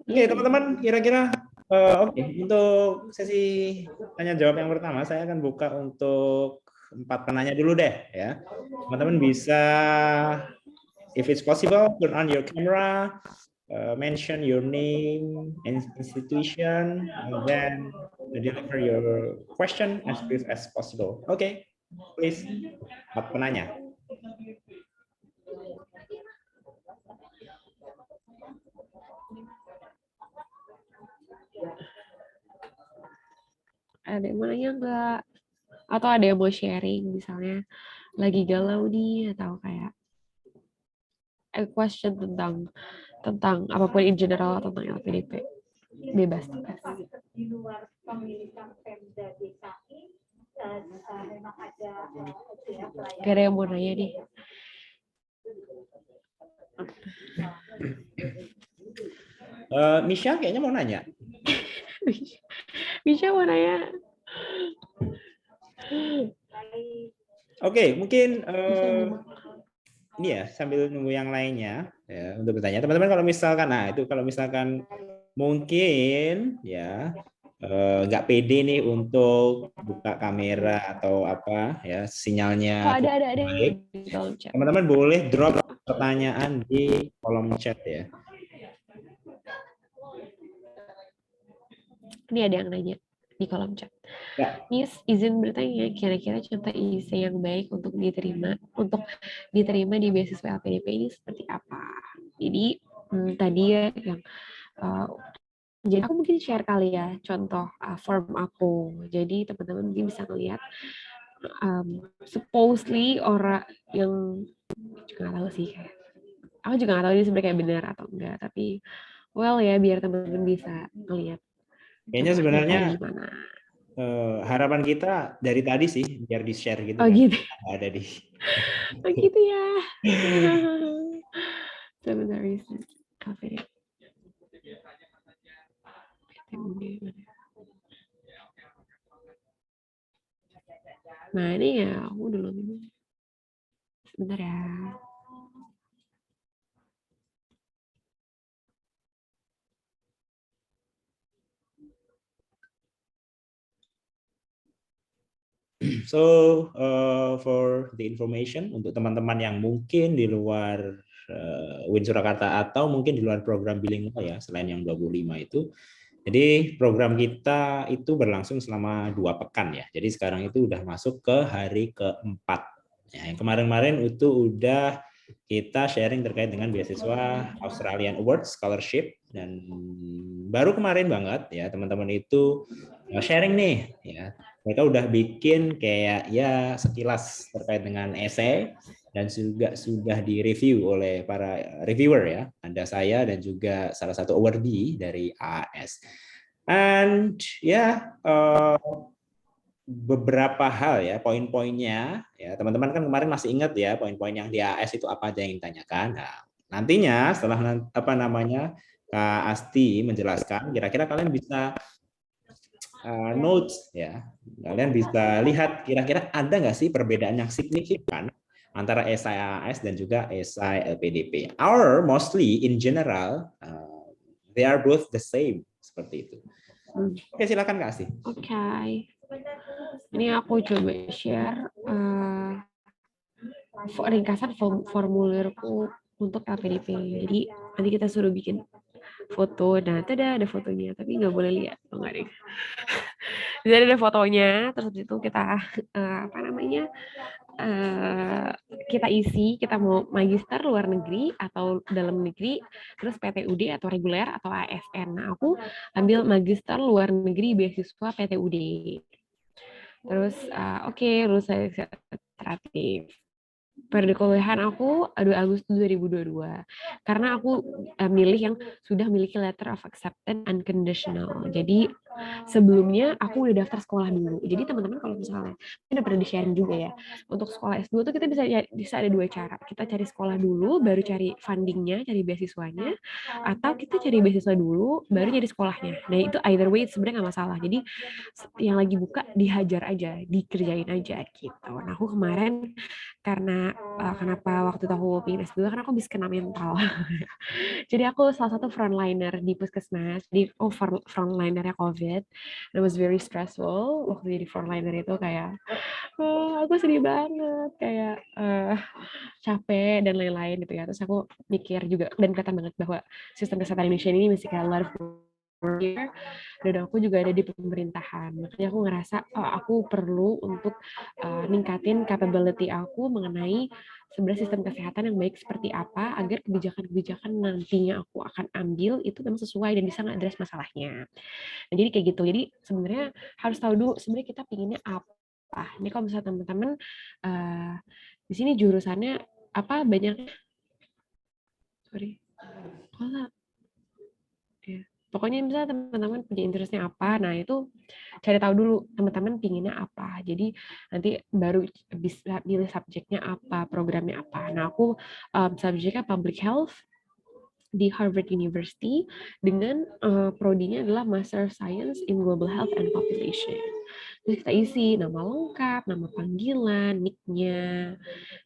Speaker 2: Oke, teman-teman, kira-kira oke, untuk sesi tanya jawab yang pertama, saya akan buka untuk 4 penanya dulu deh, ya. Teman-teman bisa, if it's possible, turn on your camera, mention your name and institution, and then deliver your question as brief as possible. Okay, please, 4 penanya.
Speaker 1: Ada yang mau nanya nggak? Atau ada yang mau sharing, misalnya lagi galau nih, atau kayak question tentang apapun in general tentang LPDP. Bebas.
Speaker 4: Di luar pemilikan Pemda DKI, memang ada
Speaker 1: Gak ada yang mau nanya nih.
Speaker 2: Misha kayaknya mau nanya.
Speaker 1: Bisa mau nanya.
Speaker 2: Oke, mungkin ini ya sambil nunggu yang lainnya ya untuk bertanya. Teman-teman kalau misalkan mungkin ya nggak pede nih untuk buka kamera atau apa ya sinyalnya.
Speaker 1: Oh, ada
Speaker 2: baik.
Speaker 1: di kolom chat.
Speaker 2: Teman-teman boleh drop pertanyaan di kolom chat ya.
Speaker 1: Ini ada yang nanya di kolom chat.
Speaker 2: Ya.
Speaker 1: Nis, izin bertanya, kira-kira contoh isi yang baik untuk diterima di beasiswa LPDP ini seperti apa? Jadi tadi ya yang jadi aku mungkin share kali ya contoh form aku. Jadi teman-teman mungkin bisa ngeliat supposedly orang yang juga nggak tahu sih kayak aku juga nggak tahu ini sebenarnya kayak benar atau enggak, tapi well ya biar teman-teman bisa ngeliat.
Speaker 2: Kayaknya sebenarnya harapan kita dari tadi sih biar di share gitu.
Speaker 1: Oh kan? Gitu.
Speaker 2: Ada di.
Speaker 1: Oh gitu ya. Sebentar research cafe. Nah ini ya aku dulu ini. Sebentar ya.
Speaker 2: So for the information untuk teman-teman yang mungkin di luar UIN Surakarta atau mungkin di luar program bilingual ya selain yang 25 itu. Jadi program kita itu berlangsung selama 2 pekan ya. Jadi sekarang itu udah masuk ke hari keempat. Ya, yang kemarin-kemarin itu udah kita sharing terkait dengan beasiswa Australian Award Scholarship dan baru kemarin banget ya teman-teman itu sharing nih ya. Mereka udah bikin kayak ya sekilas terkait dengan esai dan juga sudah direview oleh para reviewer ya. Ada saya dan juga salah satu awardee dari AAS. And ya beberapa hal ya poin-poinnya ya teman-teman kan kemarin masih ingat ya poin-poin yang di AAS itu apa aja yang ditanyakan. Nah, nantinya setelah Kak Asti menjelaskan kira-kira kalian bisa notes ya. Kalian bisa lihat kira-kira ada nggak sih perbedaan yang signifikan antara esai AAS dan juga esai LPDP. Or mostly in general they are both the same seperti itu. Oke, silakan Kak Asti.
Speaker 1: Oke. Ini aku coba share ringkasan formulirku untuk LPDP. Jadi nanti kita suruh bikin foto. Nah, ada fotonya, tapi nggak boleh lihat. Oh, nggak deh. Jadi ada fotonya, terus itu kita kita isi, kita mau magister luar negeri atau dalam negeri, terus PTUD atau reguler atau ASN. Nah, aku ambil magister luar negeri beasiswa PTUD. Terus lulus administratif. Perkuliahan aku 2 Agustus 2022. Karena aku milih yang sudah memiliki letter of acceptance unconditional. Jadi sebelumnya aku udah daftar sekolah dulu. Jadi teman-teman kalau misalnya ini udah pernah di-sharing juga ya. Untuk sekolah S2 tuh kita bisa ada dua cara. Kita cari sekolah dulu, baru cari fundingnya, cari beasiswanya, atau kita cari beasiswa dulu, baru jadi sekolahnya. Nah itu either way sebenarnya nggak masalah. Jadi yang lagi buka dihajar aja, dikerjain aja gitu. Nah aku kemarin karena kenapa waktu itu aku pengen S2 karena aku habis kena mental. Jadi aku salah satu frontliner di puskesmas, di frontlinernya COVID. It was very stressful waktu jadi frontliner itu kayak, aku sedih banget, kayak capek dan lain-lain gitu ya. Terus aku mikir juga dan kelihatan banget bahwa sistem kesehatan Indonesia ini masih kayak a lot of work, dan aku juga ada di pemerintahan. Makanya aku ngerasa aku perlu untuk ningkatin capability aku mengenai sebenarnya sistem kesehatan yang baik seperti apa agar kebijakan-kebijakan nantinya aku akan ambil itu memang sesuai dan bisa nge-address masalahnya. Nah, jadi kayak gitu. Jadi sebenarnya harus tahu dulu sebenarnya kita pinginnya apa. Ini kalau misalnya teman-teman di sini jurusannya apa banyaknya? Sorry. Kalau ya. Pokoknya misalnya teman-teman punya interestnya apa, nah itu cari tahu dulu teman-teman pinginnya apa. Jadi nanti baru bisa pilih subjeknya apa, programnya apa. Nah aku subjeknya public health di Harvard University dengan prodinya adalah Master Science in Global Health and Population. Terus kita isi nama lengkap, nama panggilan, nick-nya,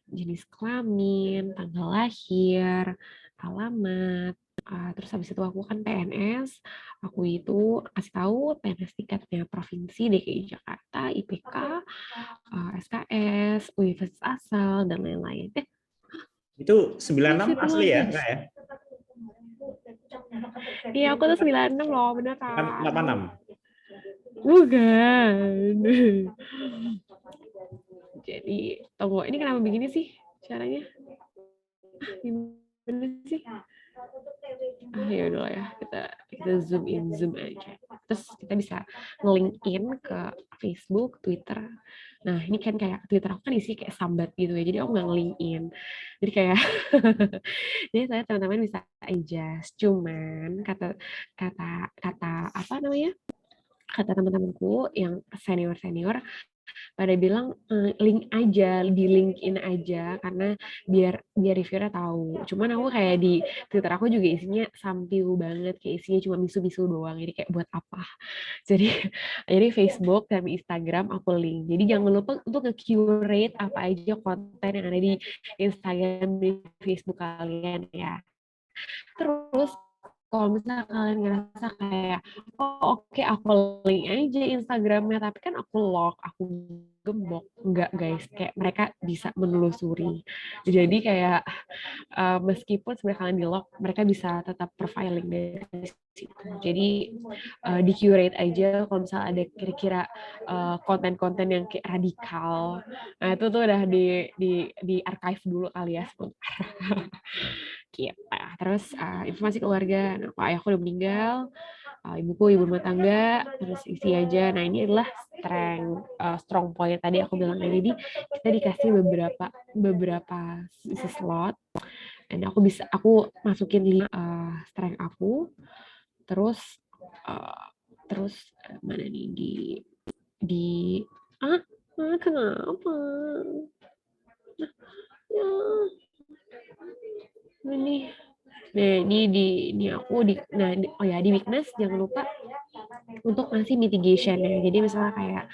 Speaker 1: jenis kelamin, tanggal lahir, alamat. Terus habis itu aku kan PNS, aku itu kasih tahu PNS tingkatnya provinsi DKI Jakarta, IPK, SKS, universitas asal, dan lain-lain.
Speaker 2: Itu 96
Speaker 1: Buset,
Speaker 2: asli ya,
Speaker 1: guys.
Speaker 2: Kak ya?
Speaker 1: Iya, aku tuh 96 loh, bener kan?
Speaker 2: 86.
Speaker 1: Bukan. Jadi, tunggu, ini kenapa begini sih caranya? Gimana sih? Ya udah ya, kita zoom in, zoom aja. Terus kita bisa nge-link-in ke Facebook, Twitter. Nah, ini kan kayak Twitter aku kan isi kayak sambat gitu ya. Jadi aku nggak nge-link-in. Jadi kayak jadi saya teman-teman bisa adjust. Cuman kata apa namanya? Kata teman-temanku yang senior pada bilang link aja, di LinkedIn aja karena biar reviewernya tahu. Cuman aku kayak di Twitter aku juga isinya sampiu banget, kayak isinya cuma misu-misu doang. Jadi kayak buat apa? Jadi jadi Facebook dan Instagram aku link. Jadi jangan lupa untuk nge-curate apa aja konten yang ada di Instagram di Facebook kalian ya. Terus kalau misalnya kalian ngerasa kayak, oh oke, aku link aja Instagramnya, tapi kan aku lock, aku gembok. Enggak guys, kayak mereka bisa menelusuri. Jadi kayak meskipun sebenarnya kalian di lock, mereka bisa tetap profiling dari situ. Jadi di curate aja kalau misalnya ada kira-kira konten-konten yang kayak radikal. Nah itu tuh udah di archive dulu kali ya sebentar. Gitu. Terus informasi keluarga, nah, Pak ayahku udah meninggal, ibuku ibu rumah tangga, terus isi aja. Nah ini adalah strong point tadi aku bilang. Jadi kita dikasih beberapa isi slot, dan aku masukin strength aku, terus mana nih di kenapa? Ya. Ini ini aku di weakness jangan lupa untuk ngasih mitigation ya. Jadi misalnya kayak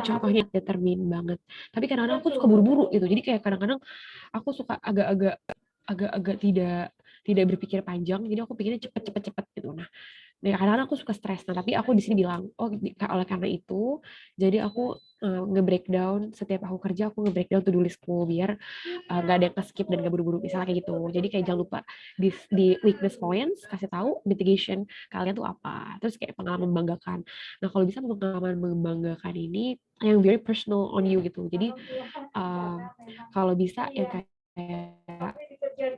Speaker 1: contohnya determine banget. Tapi kadang-kadang aku suka buru-buru gitu. Jadi kayak kadang-kadang aku suka agak-agak tidak berpikir panjang. Jadi aku pikirnya cepet gitu. Nah, kadang-kadang aku suka stres. Nah, tapi aku di sini bilang, oleh karena itu, jadi aku nge-breakdown setiap aku kerja, aku nge-breakdown to-do listku biar nggak ada yang ke-skip dan nggak buru-buru. Misalnya kayak gitu. Jadi kayak jangan lupa di weakness points kasih tahu mitigation kalian tuh apa. Terus kayak pengalaman membanggakan. Nah, kalau bisa pengalaman membanggakan ini yang very personal on you gitu. Jadi kalau bisa ya kayak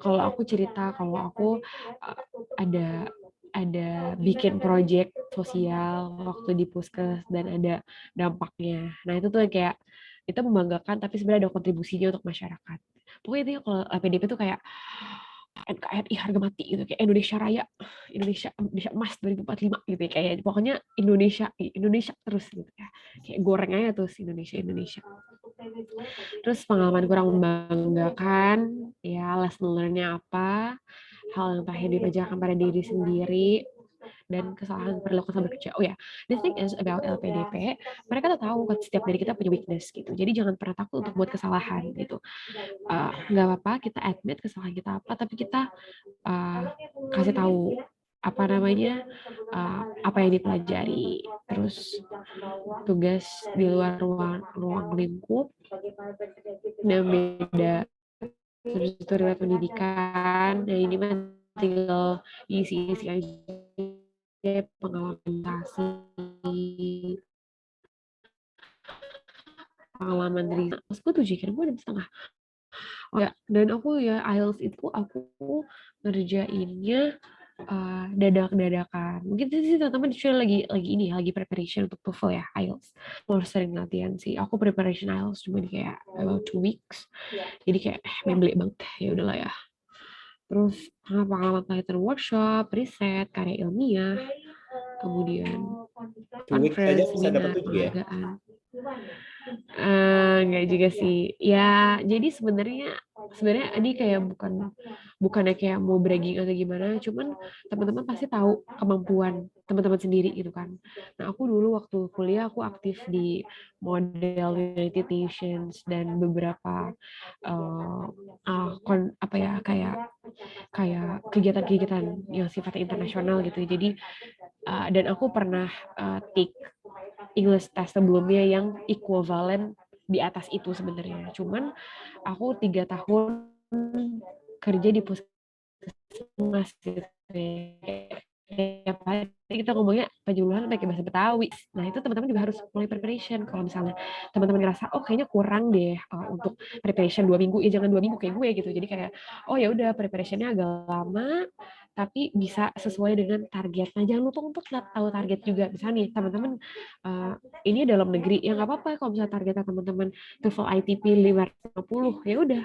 Speaker 1: kalau aku cerita kalau aku ada bikin project sosial waktu di Puskes dan ada dampaknya. Nah itu tuh kayak itu membanggakan tapi sebenarnya ada kontribusinya untuk masyarakat. Pokoknya itu kalau LPDP tuh kayak NKRI harga mati gitu, kayak Indonesia Raya, Indonesia Emas 2045 gitu ya, kayak pokoknya Indonesia terus gitu ya, kayak goreng aja terus Indonesia. Terus pengalaman kurang membanggakan ya, lesson learn-nya apa, hal yang terakhir dikerjakan pada diri sendiri, dan kesalahan perlu kita bekerja. Oh ya, the thing is about LPDP, mereka tuh tahu kan setiap dari kita punya weakness gitu. Jadi jangan pernah takut untuk buat kesalahan gitu. Nggak apa-apa kita admit kesalahan kita apa, tapi kita kasih tahu apa namanya, apa yang dipelajari. Terus tugas di luar ruang lingkup dan beda struktur riwayat pendidikan. Nah ini mah tinggal isi-isi aja pengalaman dari aku 7 kira gue 6,5. Oh ya, dan aku ya IELTS itu aku ngerjainnya dadakan. Mungkin sih teman-teman lagi preparation untuk TOEFL ya, IELTS. Mau sering latihan sih. Aku preparation IELTS cuma kayak about 2 weeks. Jadi kayak memble banget. Ya udahlah ya. Terus pengalaman pelatihan workshop, riset, karya ilmiah, kemudian
Speaker 2: 2 weeks saja
Speaker 1: conference,
Speaker 2: bisa dapat
Speaker 1: seminar,
Speaker 2: 7 ya?
Speaker 1: penghargaan. Enggak juga sih. Ya, jadi sebenarnya ini kayak bukannya kayak mau bragging atau gimana, cuman teman-teman pasti tahu kemampuan teman-teman sendiri gitu kan. Nah, aku dulu waktu kuliah aku aktif di model United Nations dan beberapa kayak kegiatan-kegiatan yang sifatnya internasional gitu. Jadi dan aku pernah take English test sebelumnya yang equivalent di atas itu sebenarnya. Cuman aku 3 tahun kerja di puskesmas gitu. Tiap hari kita ngomongnya penjuluhan pakai bahasa Betawi. Nah itu teman-teman juga harus mulai preparation. Kalau misalnya teman-teman ngerasa oh kayaknya kurang deh untuk preparation 2 minggu, ya jangan 2 minggu kayak gue gitu. Jadi kayak oh ya udah preparationnya agak lama, tapi bisa sesuai dengan target. Nah jangan lupa untuk tahu target juga. Misalnya nih teman-teman ini dalam negeri, ya nggak apa-apa kalau misalnya targetnya teman-teman TOEFL ITP 550, ya udah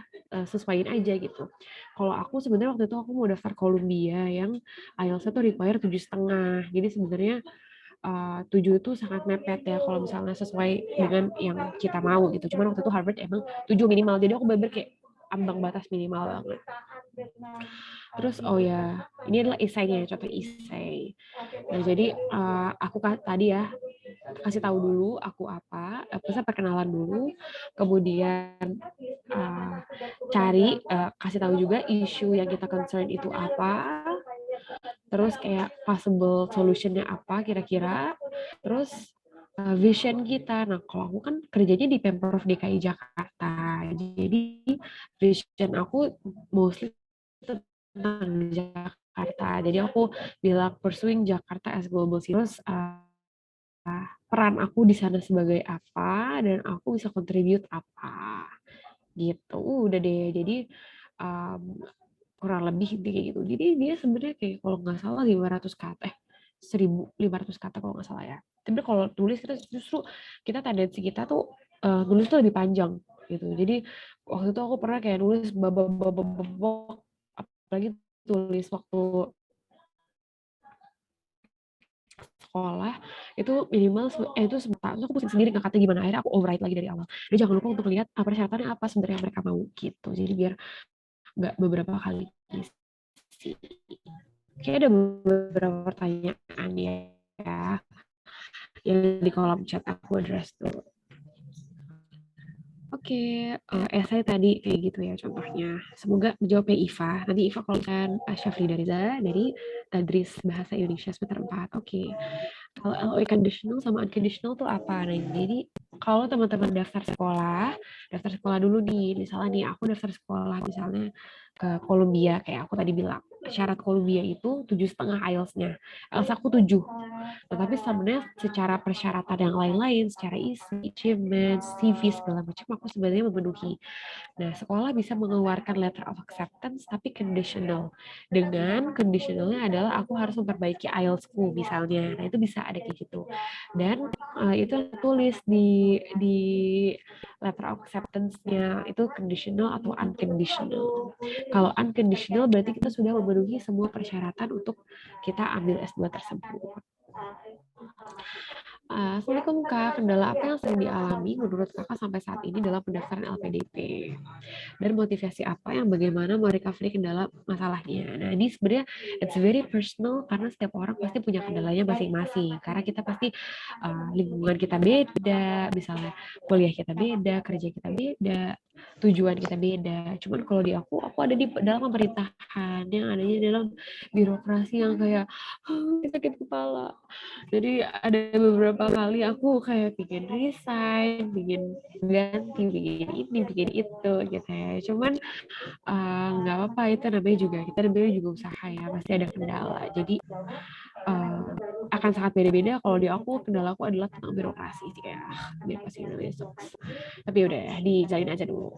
Speaker 1: sesuaiin aja gitu. Kalau aku sebenarnya waktu itu aku mau daftar Columbia yang IELTS-nya tuh require 7,5. Jadi sebenarnya 7 itu sangat mepet ya kalau misalnya sesuai dengan yang kita mau gitu. Cuman waktu itu Harvard emang 7 minimal. Jadi aku bener kayak ambang batas minimal banget. Terus oh ya, ini adalah esainya, contoh esai. Nah jadi aku tadi ya kasih tahu dulu aku apa, bisa perkenalan dulu, kemudian kasih tahu juga isu yang kita concern itu apa, terus kayak possible solutionnya apa kira-kira, terus vision kita. Nah kalau aku kan kerjanya di Pemprov DKI Jakarta, jadi vision aku mostly tentang Jakarta. Jadi aku bilang pursuing Jakarta as global city. Terus peran aku di sana sebagai apa dan aku bisa contribute apa gitu. Udah deh. Jadi kurang lebih kayak gitu. Jadi dia sebenarnya kayak kalau nggak salah 500 kata 1.500 kata kalau nggak salah ya. Tapi kalau tulis kita justru tendensi kita tuh nulis tuh lebih panjang gitu. Jadi waktu itu aku pernah kayak nulis babak apalagi tulis waktu sekolah itu minimal itu sebentar aku pusing sendiri ngangkatnya gimana, akhirnya aku override lagi dari awal. Jadi jangan lupa untuk lihat persyaratannya apa sebenarnya mereka mau gitu, jadi biar nggak beberapa kali isi. Kayak ada beberapa pertanyaan ya yang di kolom chat aku address tuh. Oke, esai tadi kayak gitu ya contohnya. Semoga menjawabnya Iva. Nanti Iva callkan Syafri Dariza dari Tadris Bahasa Indonesia semester 4. Oke. Kalau LOE conditional sama unconditional tuh apa? Nah, jadi kalau teman-teman daftar sekolah dulu nih. Misalnya nih, aku daftar sekolah misalnya ke Columbia, kayak aku tadi bilang. Syarat Columbia itu 7,5 IELTS-nya. IELTS aku 7. Tetapi sebenarnya secara persyaratan yang lain-lain, secara isi, achievement, CV, segala macam, aku sebenarnya memenuhi. Nah, sekolah bisa mengeluarkan letter of acceptance, tapi conditional. Dengan conditionalnya adalah aku harus memperbaiki IELTS-ku, misalnya. Nah, itu bisa ada kayak gitu. Dan itu tulis di letter of acceptance-nya itu conditional atau unconditional. Kalau unconditional berarti kita sudah memenuhi semua persyaratan untuk kita ambil S2 tersebut. Assalamualaikum Kak, kendala apa yang sering dialami menurut Kakak sampai saat ini dalam pendaftaran LPDP? Dan motivasi apa yang bagaimana merecovery kendala masalahnya? Nah ini sebenarnya it's very personal karena setiap orang pasti punya kendalanya masing-masing. Karena kita pasti lingkungan kita beda, misalnya kuliah kita beda, kerja kita beda, tujuan kita beda. Cuman kalau di aku ada di dalam pemerintahan yang adanya dalam birokrasi yang kayak sakit kepala. Jadi ada beberapa kali aku kayak bikin resign, bikin ganti, bikin ini, bikin itu gitu ya. Cuman nggak apa-apa, itu namanya juga usaha ya, pasti ada kendala. Jadi akan sangat beda-beda. Kalau di aku kendala aku adalah tentang birokrasi sih, kayak birokrasi Indonesia. Tapi udah ya, dijalin aja dulu.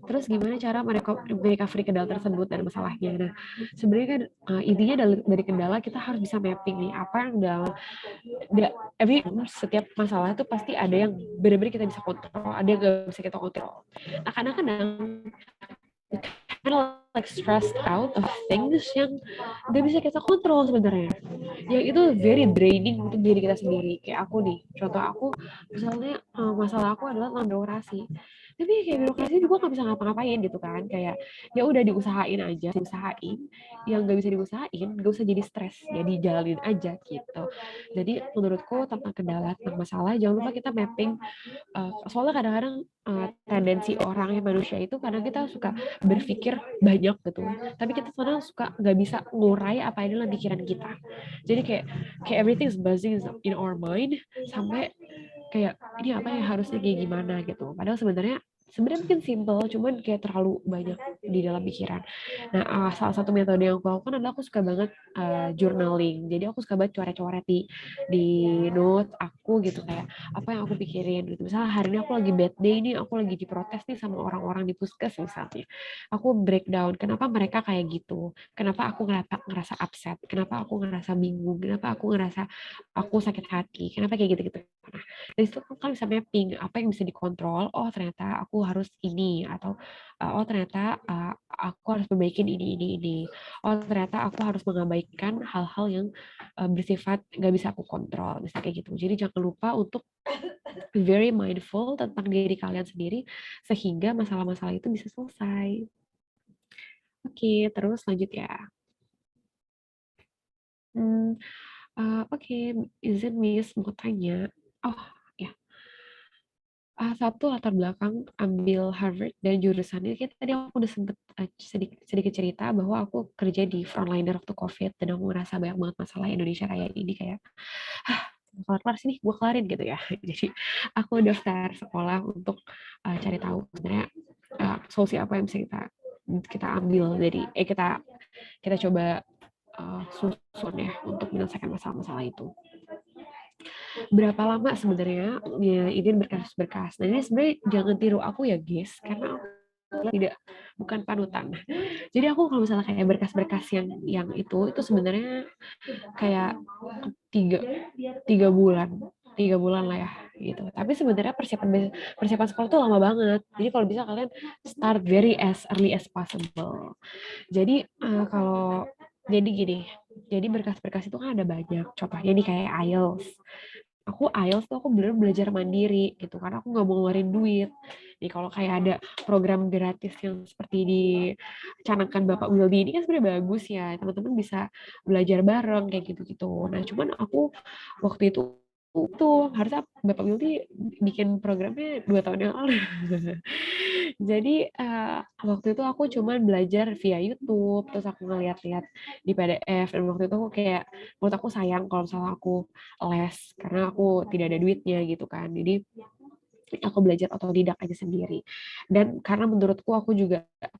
Speaker 1: Terus gimana cara merecovery kendala tersebut dan masalahnya? Nah, sebenarnya kan intinya dari kendala kita harus bisa mapping nih apa yang setiap masalah itu pasti ada yang benar-benar kita bisa kontrol, ada yang nggak bisa kita kontrol. Nah, kadang-kadang kind of like stressed out of things yang nggak bisa kita kontrol sebenarnya. Yang itu very draining untuk diri kita sendiri. Kayak aku nih, contoh aku misalnya masalah aku adalah tentang birokrasi. Tapi kayak birokrasi juga nggak bisa ngapa-ngapain gitu kan. Kayak ya udah diusahain aja, diusahain. Yang nggak bisa diusahain, nggak usah jadi stres, jadi jalanin aja gitu. Jadi menurutku tentang kendala, tentang masalah, jangan lupa kita mapping. Soalnya kadang-kadang tendensi orang yang manusia itu kadang kita suka berpikir banyak gitu, tapi kita kadang suka nggak bisa ngurai apa yang dalam pikiran kita. Jadi kayak everything is buzzing in our mind sampai kayak ini apa ya, harusnya kayak gimana gitu. Padahal sebenarnya mungkin simple, cuman kayak terlalu banyak di dalam pikiran. Nah, salah satu metode yang aku lakukan adalah aku suka banget journaling. Jadi aku suka banget coret-coret di note aku gitu, kayak apa yang aku pikirin gitu. Misalnya hari ini aku lagi bad day nih, aku lagi diprotes nih sama orang-orang di puskes misalnya. Aku breakdown kenapa mereka kayak gitu, kenapa aku ngerasa upset, kenapa aku ngerasa bingung, kenapa aku ngerasa aku sakit hati, kenapa kayak gitu-gitu. Nah, dari situ kan bisa mapping apa yang bisa dikontrol. Oh ternyata aku harus ini, atau oh ternyata aku harus perbaikin ini. Oh ternyata aku harus mengabaikan hal-hal yang bersifat nggak bisa aku kontrol, misalnya kayak gitu. Jadi jangan lupa untuk be very mindful tentang diri kalian sendiri sehingga masalah-masalah itu bisa selesai. Oke, terus lanjut ya. Oke, izin Miss mau tanya. Oh ya, satu latar belakang ambil Harvard dan jurusannya, kayak tadi aku udah sempet sedikit cerita bahwa aku kerja di frontliner waktu COVID dan aku ngerasa banyak banget masalah Indonesia Raya ini, kayak kelar sini gue kelarin gitu ya. Jadi aku daftar sekolah untuk cari tahu sebenarnya solusi apa yang bisa kita ambil dari kita coba susun ya untuk menyelesaikan masalah-masalah itu. Berapa lama sebenarnya ya, ini berkas-berkas. Nah ini sebenarnya jangan tiru aku ya guys, karena aku bukan panutan. Jadi aku kalau misalnya kayak berkas-berkas yang itu sebenarnya kayak tiga bulan lah ya gitu. Tapi sebenarnya persiapan sekolah tuh lama banget. Jadi kalau bisa kalian start very as early as possible. Jadi jadi berkas-berkas itu kan ada banyak. Contohnya nih kayak IELTS. IELTS tuh aku bener belajar mandiri gitu, karena aku nggak mau ngeluarin duit. Nih kalau kayak ada program gratis yang seperti dicanangkan Bapak Wildy ini kan sebenarnya bagus ya, teman-teman bisa belajar bareng kayak gitu-gitu. Nah cuman aku waktu itu harusnya Bapak Wildy bikin programnya 2 tahun yang lalu. Jadi waktu itu aku cuman belajar via YouTube, terus aku ngeliat-liat di PDF, dan waktu itu aku kayak, menurut aku sayang kalau misalnya aku les, karena aku tidak ada duitnya gitu kan. Jadi aku belajar otodidak aja sendiri. Dan karena menurutku aku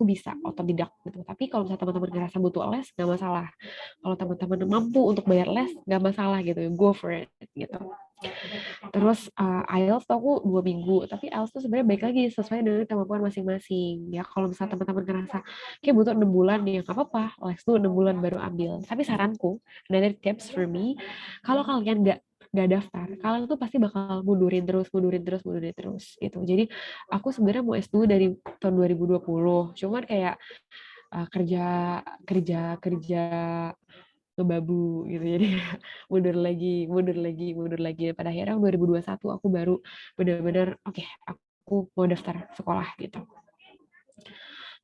Speaker 1: bisa otodidak gitu. Tapi kalau misalnya teman-teman ngerasa butuh les, nggak masalah. Kalau teman-teman mampu untuk bayar les, nggak masalah gitu, go for it gitu. Terus IELTS tuh aku 2 minggu, tapi IELTS tuh sebenarnya baik lagi sesuai dengan kemampuan masing-masing. Ya kalau misalnya teman-teman ngerasa kayak butuh 6 bulan nih, nggak apa-apa, les tuh 6 bulan baru ambil. Tapi saranku, another tips for me, kalau kalian nggak nggak daftar, kalian tuh pasti bakal mundurin terus gitu. Jadi aku sebenarnya mau S2 dari tahun 2020, cuman kayak kerja kerja kerja ngebabu gitu. Jadi mundur lagi. Pada akhirnya 2021 aku baru benar-benar oke, aku mau daftar sekolah gitu.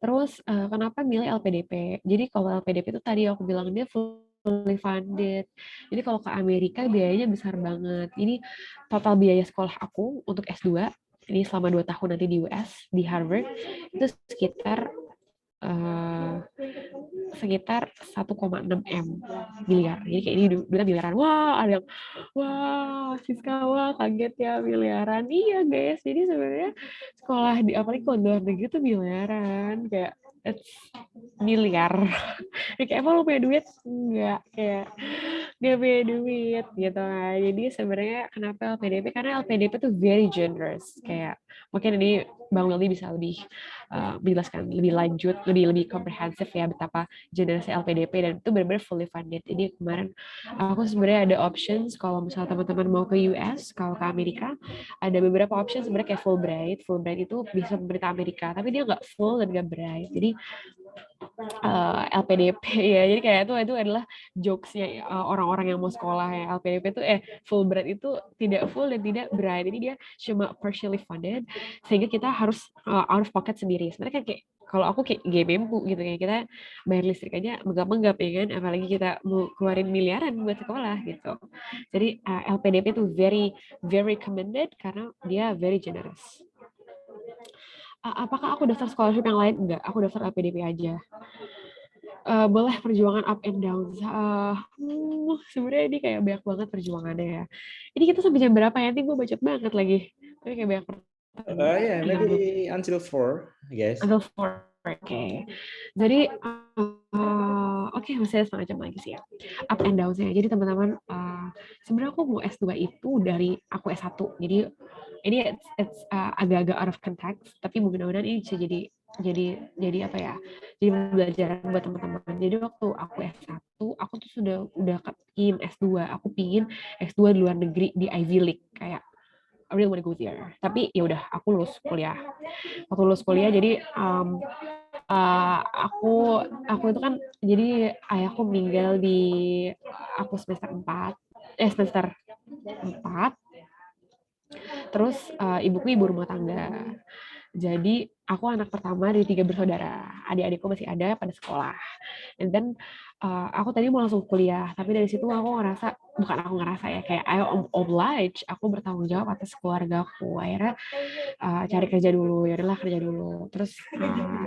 Speaker 1: Terus kenapa milih LPDP? Jadi kalau LPDP itu tadi aku bilang dia fully funded. Jadi kalau ke Amerika biayanya besar banget. Ini total biaya sekolah aku untuk S2 ini selama 2 tahun nanti di US di Harvard itu sekitar 1,6 miliar. Jadi kayak ini duitnya miliaran. Wah, ada yang wah, Siska, wah kaget ya miliaran. Iya guys, jadi sebenarnya sekolah di apalagi kalau luar negeri tuh miliaran kayak it's miliar. Kayak emang lu punya duit? Enggak, kayak nggak punya duit gitu kan. Jadi sebenarnya kenapa LPDP? Karena LPDP tuh very generous. Kayak mungkin ini Bang Willy bisa lebih menjelaskan lebih lanjut, lebih komprehensif ya betapa generousnya LPDP dan itu benar-benar fully funded. Jadi kemarin aku sebenarnya ada options kalau misalnya teman-teman mau ke US, kalau ke Amerika, ada beberapa options sebenarnya kayak Fulbright. Fulbright itu bisa pemerintah Amerika, tapi dia nggak full dan nggak bright. Jadi LPDP ya, jadi kayak itu adalah jokesnya orang-orang yang mau sekolah ya. LPDP itu Fulbright itu tidak full dan tidak bright, jadi dia cuma partially funded sehingga kita harus out of pocket sendiri. Sebenarnya kan kayak kalau aku kayak gak mampu gitu, kayak kita bayar listrik aja menggap-menggap ya kan, apalagi kita mau keluarin miliaran buat sekolah gitu. Jadi LPDP itu very very recommended karena dia very generous. Apakah aku daftar scholarship yang lain? Enggak, aku daftar LPDP aja. Boleh perjuangan up and down. Sebenarnya ini kayak banyak banget perjuangannya ya. Ini kita sampai jam berapa ya? Nanti gue bacot banget lagi. Tapi kayak banyak
Speaker 2: Yeah, maybe until 4, I guess.
Speaker 1: Until 4. Oke. Jadi oke, masih ada setengah jam lagi sih ya. Up and down-nya. Jadi teman-teman, sebenarnya aku mau S2 itu dari aku S1. Jadi ini it's agak-agak out of context, tapi mudah-mudahan ini bisa jadi apa ya? Jadi pembelajaran buat teman-teman. Jadi waktu aku S1, aku tuh udah pingin S2. Aku pingin S2 di luar negeri di Ivy League kayak I really want to go there. Tapi ya udah, aku lulus kuliah. Waktu lulus kuliah, jadi aku itu kan jadi ayahku meninggal di aku semester 4. Terus ibuku ibu rumah tangga. Jadi aku anak pertama dari 3 bersaudara. Adik-adikku masih ada pada sekolah. And then aku tadi mau langsung kuliah, tapi dari situ aku bukan aku ngerasa ya, kayak I oblige, aku bertanggung jawab atas keluargaku. Akhirnya cari kerja dulu, ya udahlah kerja dulu. Terus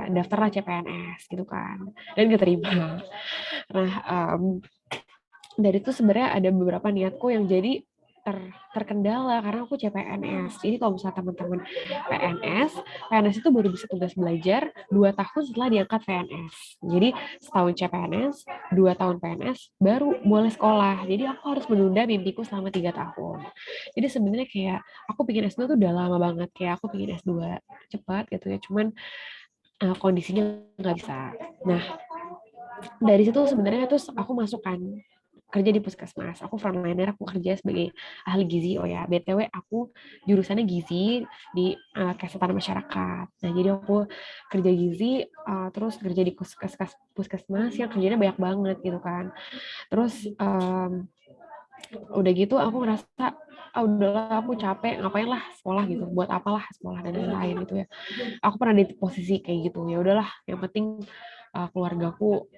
Speaker 1: daftarlah CPNS gitu kan. Dan gak terima. Nah, dari itu sebenarnya ada beberapa niatku yang jadi terkendala karena aku CPNS. Jadi kalau misalnya teman-teman PNS itu baru bisa tugas belajar 2 tahun setelah diangkat PNS. Jadi setahun CPNS, 2 tahun PNS, baru boleh sekolah. Jadi aku harus menunda mimpiku selama 3 tahun. Jadi sebenarnya kayak aku pengen S2 tuh udah lama banget. Kayak aku pengen S2 cepat gitu ya. Cuman kondisinya nggak bisa. Nah, dari situ sebenarnya terus aku masukkan kerja di puskesmas. Aku frontliner, aku kerja sebagai ahli gizi. Oh ya, BTW aku jurusannya gizi di kesehatan masyarakat. Nah, jadi aku kerja gizi, terus kerja di puskesmas yang kerjanya banyak banget gitu kan. Terus udah gitu aku ngerasa udahlah aku capek, ngapain lah sekolah gitu, buat apalah sekolah dan lain-lain gitu ya. Aku pernah di posisi kayak gitu, ya udahlah, yang penting keluargaku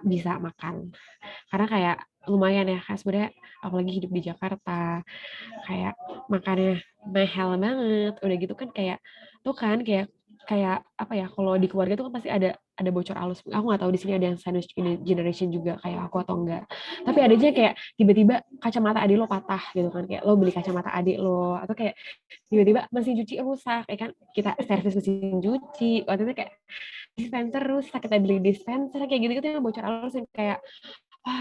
Speaker 1: bisa makan. Karena kayak lumayan ya, kayak sebenarnya apalagi hidup di Jakarta, kayak makannya mahal banget. Udah gitu kan kayak tuh kan kayak apa ya, kalau di keluarga tuh kan pasti ada bocor halus. Aku nggak tahu di sini ada yang sandwich generation juga kayak aku atau enggak. Tapi ada aja kayak tiba-tiba kacamata adik lo patah gitu kan, kayak lo beli kacamata adik lo, atau kayak tiba-tiba mesin cuci rusak, kayak kan kita servis mesin cuci waktu itu kayak dispenser rusak, kita beli dispenser kayak gitu-gitu yang bocor halus yang kayak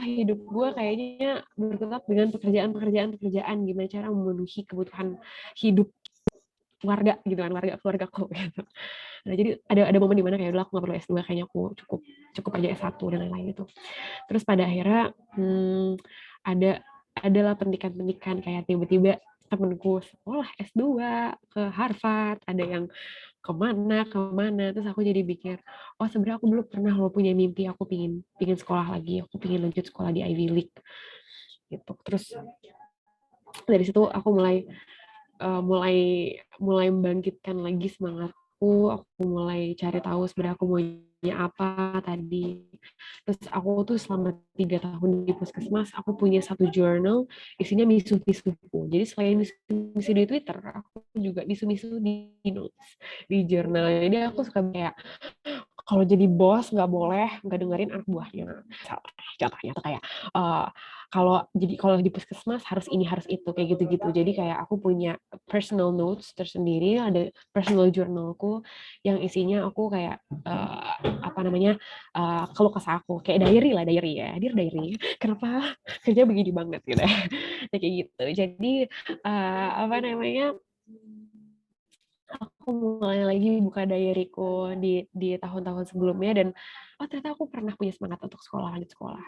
Speaker 1: hidup gue kayaknya berkutat dengan pekerjaan, gimana cara memenuhi kebutuhan hidup warga gitu kan, warga keluargaku gitu. Nah, jadi ada momen dimana kayak udah aku nggak perlu S2, kayaknya aku cukup aja S1 dan lain-lain itu. Terus pada akhirnya ada adalah pendidikan-pendidikan kayak tiba-tiba temenku sekolah S2 ke Harvard, ada yang kemana, terus aku jadi pikir, oh sebenarnya aku dulu pernah loh punya mimpi, aku pingin sekolah lagi, aku pingin lanjut sekolah di Ivy League gitu. Terus dari situ aku mulai mulai membangkitkan lagi semangatku, aku mulai cari tahu sebenarnya aku maunya apa tadi. Terus aku tuh selama 3 tahun di puskesmas, aku punya satu journal isinya misu-misuku. Jadi selain misu-misu di Twitter, aku juga misu-misu di notes di journal. Jadi aku suka kayak kalau jadi bos nggak boleh nggak dengerin anak buahnya. Contohnya tuh kayak kalau di puskesmas harus ini harus itu kayak gitu-gitu. Jadi kayak aku punya personal notes tersendiri, ada personal journalku yang isinya aku kayak apa namanya keluh kesah aku kayak diary lah diary ya, dear diary. Kenapa kerja begini banget gitu ya. Kayak gitu. Jadi apa namanya aku mulai lagi buka diaryku di tahun-tahun sebelumnya dan ternyata aku pernah punya semangat untuk lanjut sekolah.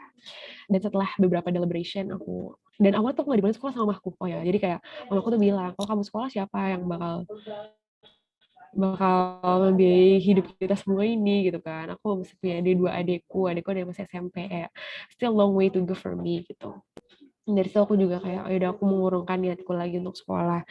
Speaker 1: Dan setelah beberapa deliberation dan awal tuh nggak dibolehin sekolah sama mamaku. Oh ya, jadi kayak mamaku tuh bilang, kalau kamu sekolah siapa yang bakal membiayai hidup kita semua ini gitu kan. Aku masih punya adikku ada masih SMP ya. Still long way to go for me gitu. Dari situ aku juga kayak, udah aku mengurungkan niatku lagi untuk sekolah.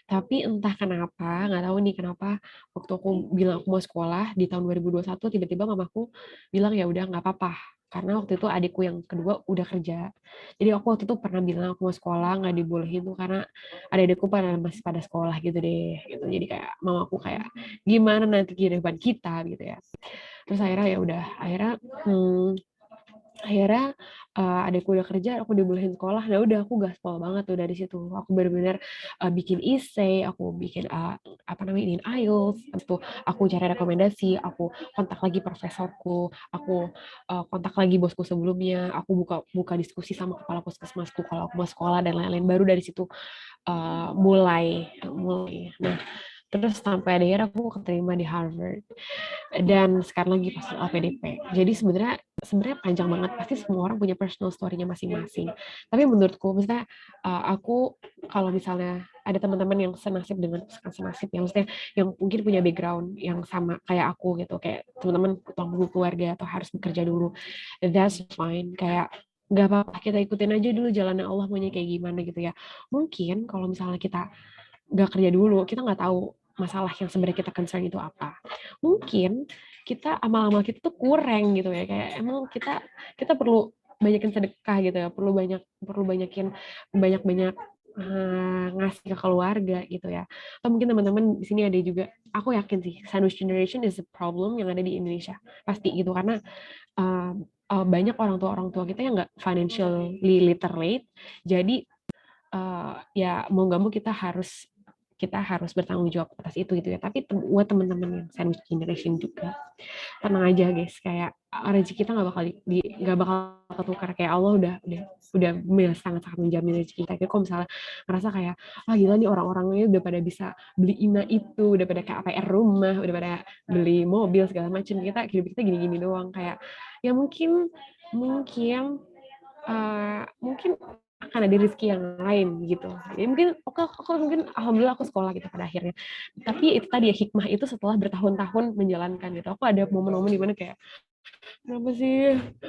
Speaker 1: Tapi entah kenapa, nggak tahu nih kenapa, waktu aku bilang aku mau sekolah di tahun 2021, tiba-tiba mamaku bilang, ya udah nggak apa-apa. Karena waktu itu adikku yang kedua udah kerja. Jadi aku waktu itu pernah bilang aku mau sekolah, nggak dibolehin tuh karena adik-adikku masih pada sekolah gitu deh. Gitu. Jadi kayak mamaku kayak, gimana nanti kehidupan kita gitu ya. Terus akhirnya ya udah, akhirnya adikku udah kerja, aku dibolehin sekolah. Nah udah aku gaspol banget tuh dari situ. Aku benar-benar bikin essay, aku bikin apa namanya IELTS, itu aku cari rekomendasi, aku kontak lagi profesorku, aku kontak lagi bosku sebelumnya, aku buka diskusi sama kepala puskesmasku kalau aku mau sekolah dan lain-lain. Baru dari situ mulai. Nah terus sampai akhirnya aku keterima di Harvard dan sekarang lagi pas LPDP. Jadi sebenarnya panjang banget, pasti semua orang punya personal story-nya masing-masing. Tapi menurutku misalnya aku kalau misalnya ada teman-teman yang senasib dengan senasib yang maksudnya yang mungkin punya background yang sama kayak aku gitu, kayak teman-teman tanggung keluarga atau harus bekerja dulu, that's fine. Kayak nggak apa-apa, kita ikutin aja dulu jalannya Allah maunya kayak gimana gitu ya. Mungkin kalau misalnya kita nggak kerja dulu, kita nggak tahu masalah yang sebenarnya kita concern itu apa. Mungkin kita amal-amal kita tuh kurang gitu ya, kayak emang kita perlu banyakin sedekah gitu ya, perlu banyakin banyak ngasih ke keluarga gitu ya. Atau mungkin teman-teman di sini ada juga, aku yakin sih sandwich generation is a problem yang ada di Indonesia pasti gitu, karena banyak orang tua kita yang nggak financially literate, jadi ya mau nggak mau kita harus bertanggung jawab atas itu gitu ya. Tapi buat teman-teman yang sandwich generation juga, tenang aja guys, kayak rezeki kita nggak bakal ketukar. Kayak Allah udah sangat menjamin rezeki kita. Kayak kalau misalnya ngerasa kayak gila nih orang-orangnya udah pada bisa beli itu, udah pada kayak APR rumah, udah pada beli mobil segala macam, hidup kita gini-gini doang. Kayak ya mungkin mungkin akan ada rezeki yang lain gitu. Ya, mungkin mungkin alhamdulillah aku sekolah gitu pada akhirnya. Tapi itu tadi ya, hikmah itu setelah bertahun-tahun menjalankan gitu. Aku ada momen-momen di mana kayak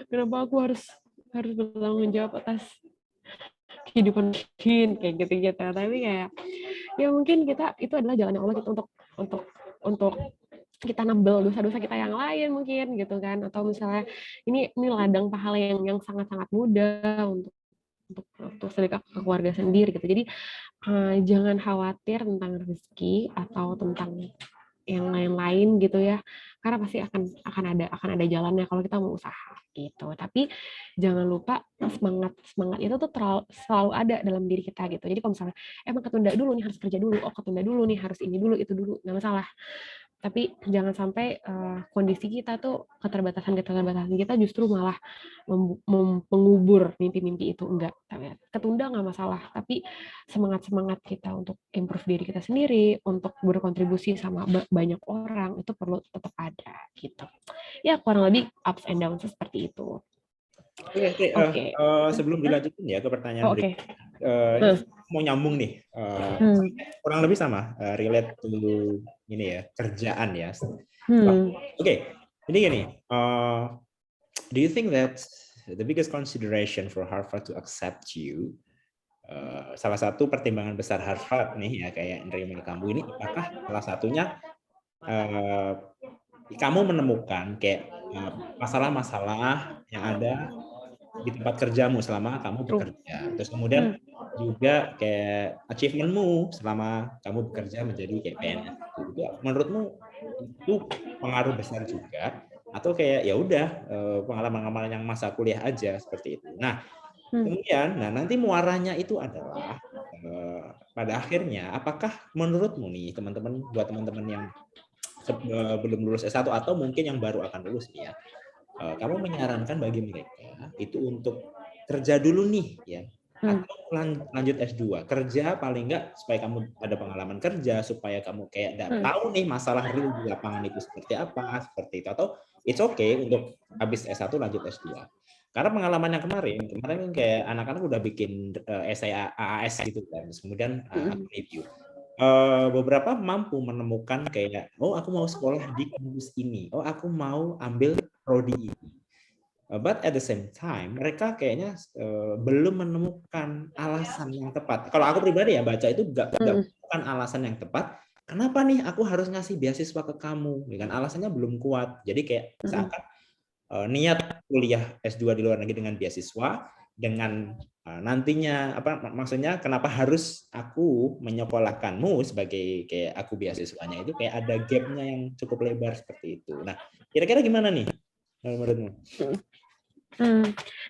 Speaker 1: kenapa aku harus bertanggung jawab atas kehidupan kayak gitu-gitu. Tapi kayak ya mungkin itu adalah jalan Allah gitu untuk kita nambel dosa-dosa kita yang lain mungkin gitu kan, atau misalnya ini ladang pahala yang sangat-sangat mudah untuk sedekah ke keluarga sendiri gitu. Jadi jangan khawatir tentang rezeki atau tentang yang lain-lain gitu ya, karena pasti akan ada jalannya kalau kita mau usaha gitu. Tapi jangan lupa semangat itu tuh selalu ada dalam diri kita gitu. Jadi kalau misalnya emang ketunda dulu nih harus kerja dulu, ketunda dulu nih harus ini dulu itu dulu, nggak masalah. Tapi jangan sampai kondisi kita tuh keterbatasan kita justru malah mengubur mimpi-mimpi itu. Enggak, ketunda nggak masalah, tapi semangat kita untuk improve diri kita sendiri, untuk berkontribusi sama banyak orang itu perlu tetap ada gitu. Ya kurang lebih ups and downs seperti itu.
Speaker 2: Oke,
Speaker 1: Oke.
Speaker 2: sebelum dilanjutin ya ke pertanyaan
Speaker 1: Oke.
Speaker 2: berikutnya, ini mau nyambung nih, kurang lebih sama, relate to ini ya, kerjaan ya. Oke, ini gini, do you think that the biggest consideration for Harvard to accept you, salah satu pertimbangan besar Harvard nih ya kayak nerima kamu ini, apakah salah satunya kamu menemukan kayak masalah-masalah yang ada di tempat kerjamu selama kamu bekerja, terus kemudian juga kayak achievement-mu selama kamu bekerja menjadi kayak PNS itu menurutmu itu pengaruh besar juga atau kayak ya udah pengalaman-pengalaman yang masa kuliah aja seperti itu. Nah, kemudian nanti muaranya itu adalah pada akhirnya apakah menurutmu nih teman-teman, buat teman-teman yang belum lulus S1 atau mungkin yang baru akan lulus nih ya, kamu menyarankan bagi mereka itu untuk kerja dulu nih ya, atau lanjut S2 kerja paling enggak supaya kamu ada pengalaman kerja, supaya kamu kayak tahu nih masalah real di lapangan itu seperti apa, seperti itu, atau it's okay untuk habis S1 lanjut S2. Karena pengalaman yang kemarin kan kayak anak-anak udah bikin essay AAS gitu kan, kemudian review. Beberapa mampu menemukan kayak, oh aku mau sekolah di kampus ini, oh aku mau ambil prodi ini. But at the same time, mereka kayaknya belum menemukan alasan yang tepat. Kalau aku pribadi ya baca itu nggak menemukan alasan yang tepat. Kenapa nih aku harus ngasih beasiswa ke kamu? Kan alasannya belum kuat. Jadi kayak seakan niat kuliah S2 di luar negeri dengan beasiswa, dengan nantinya apa maksudnya kenapa harus aku menyekolahkanmu sebagai kayak aku beasiswanya, itu kayak ada gapnya yang cukup lebar seperti itu. Nah, kira-kira gimana nih menurutmu?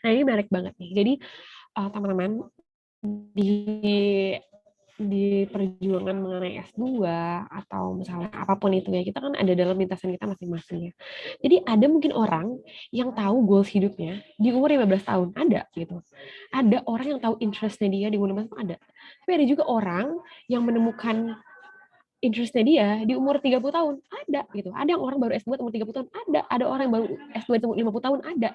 Speaker 1: Nah ini menarik banget nih. Jadi teman-teman di perjuangan mengenai S2 atau misalnya apapun itu ya, kita kan ada dalam lintasan kita masing-masing ya. Jadi ada mungkin orang yang tahu goals hidupnya di umur 15 tahun, ada gitu. Ada orang yang tahu interest-nya dia di umur 15 tahun, ada. Tapi ada juga orang yang menemukan interest-nya dia di umur 30 tahun, ada gitu. Ada yang orang baru S2 umur 30 tahun, ada orang yang baru S2 umur 50 tahun, ada.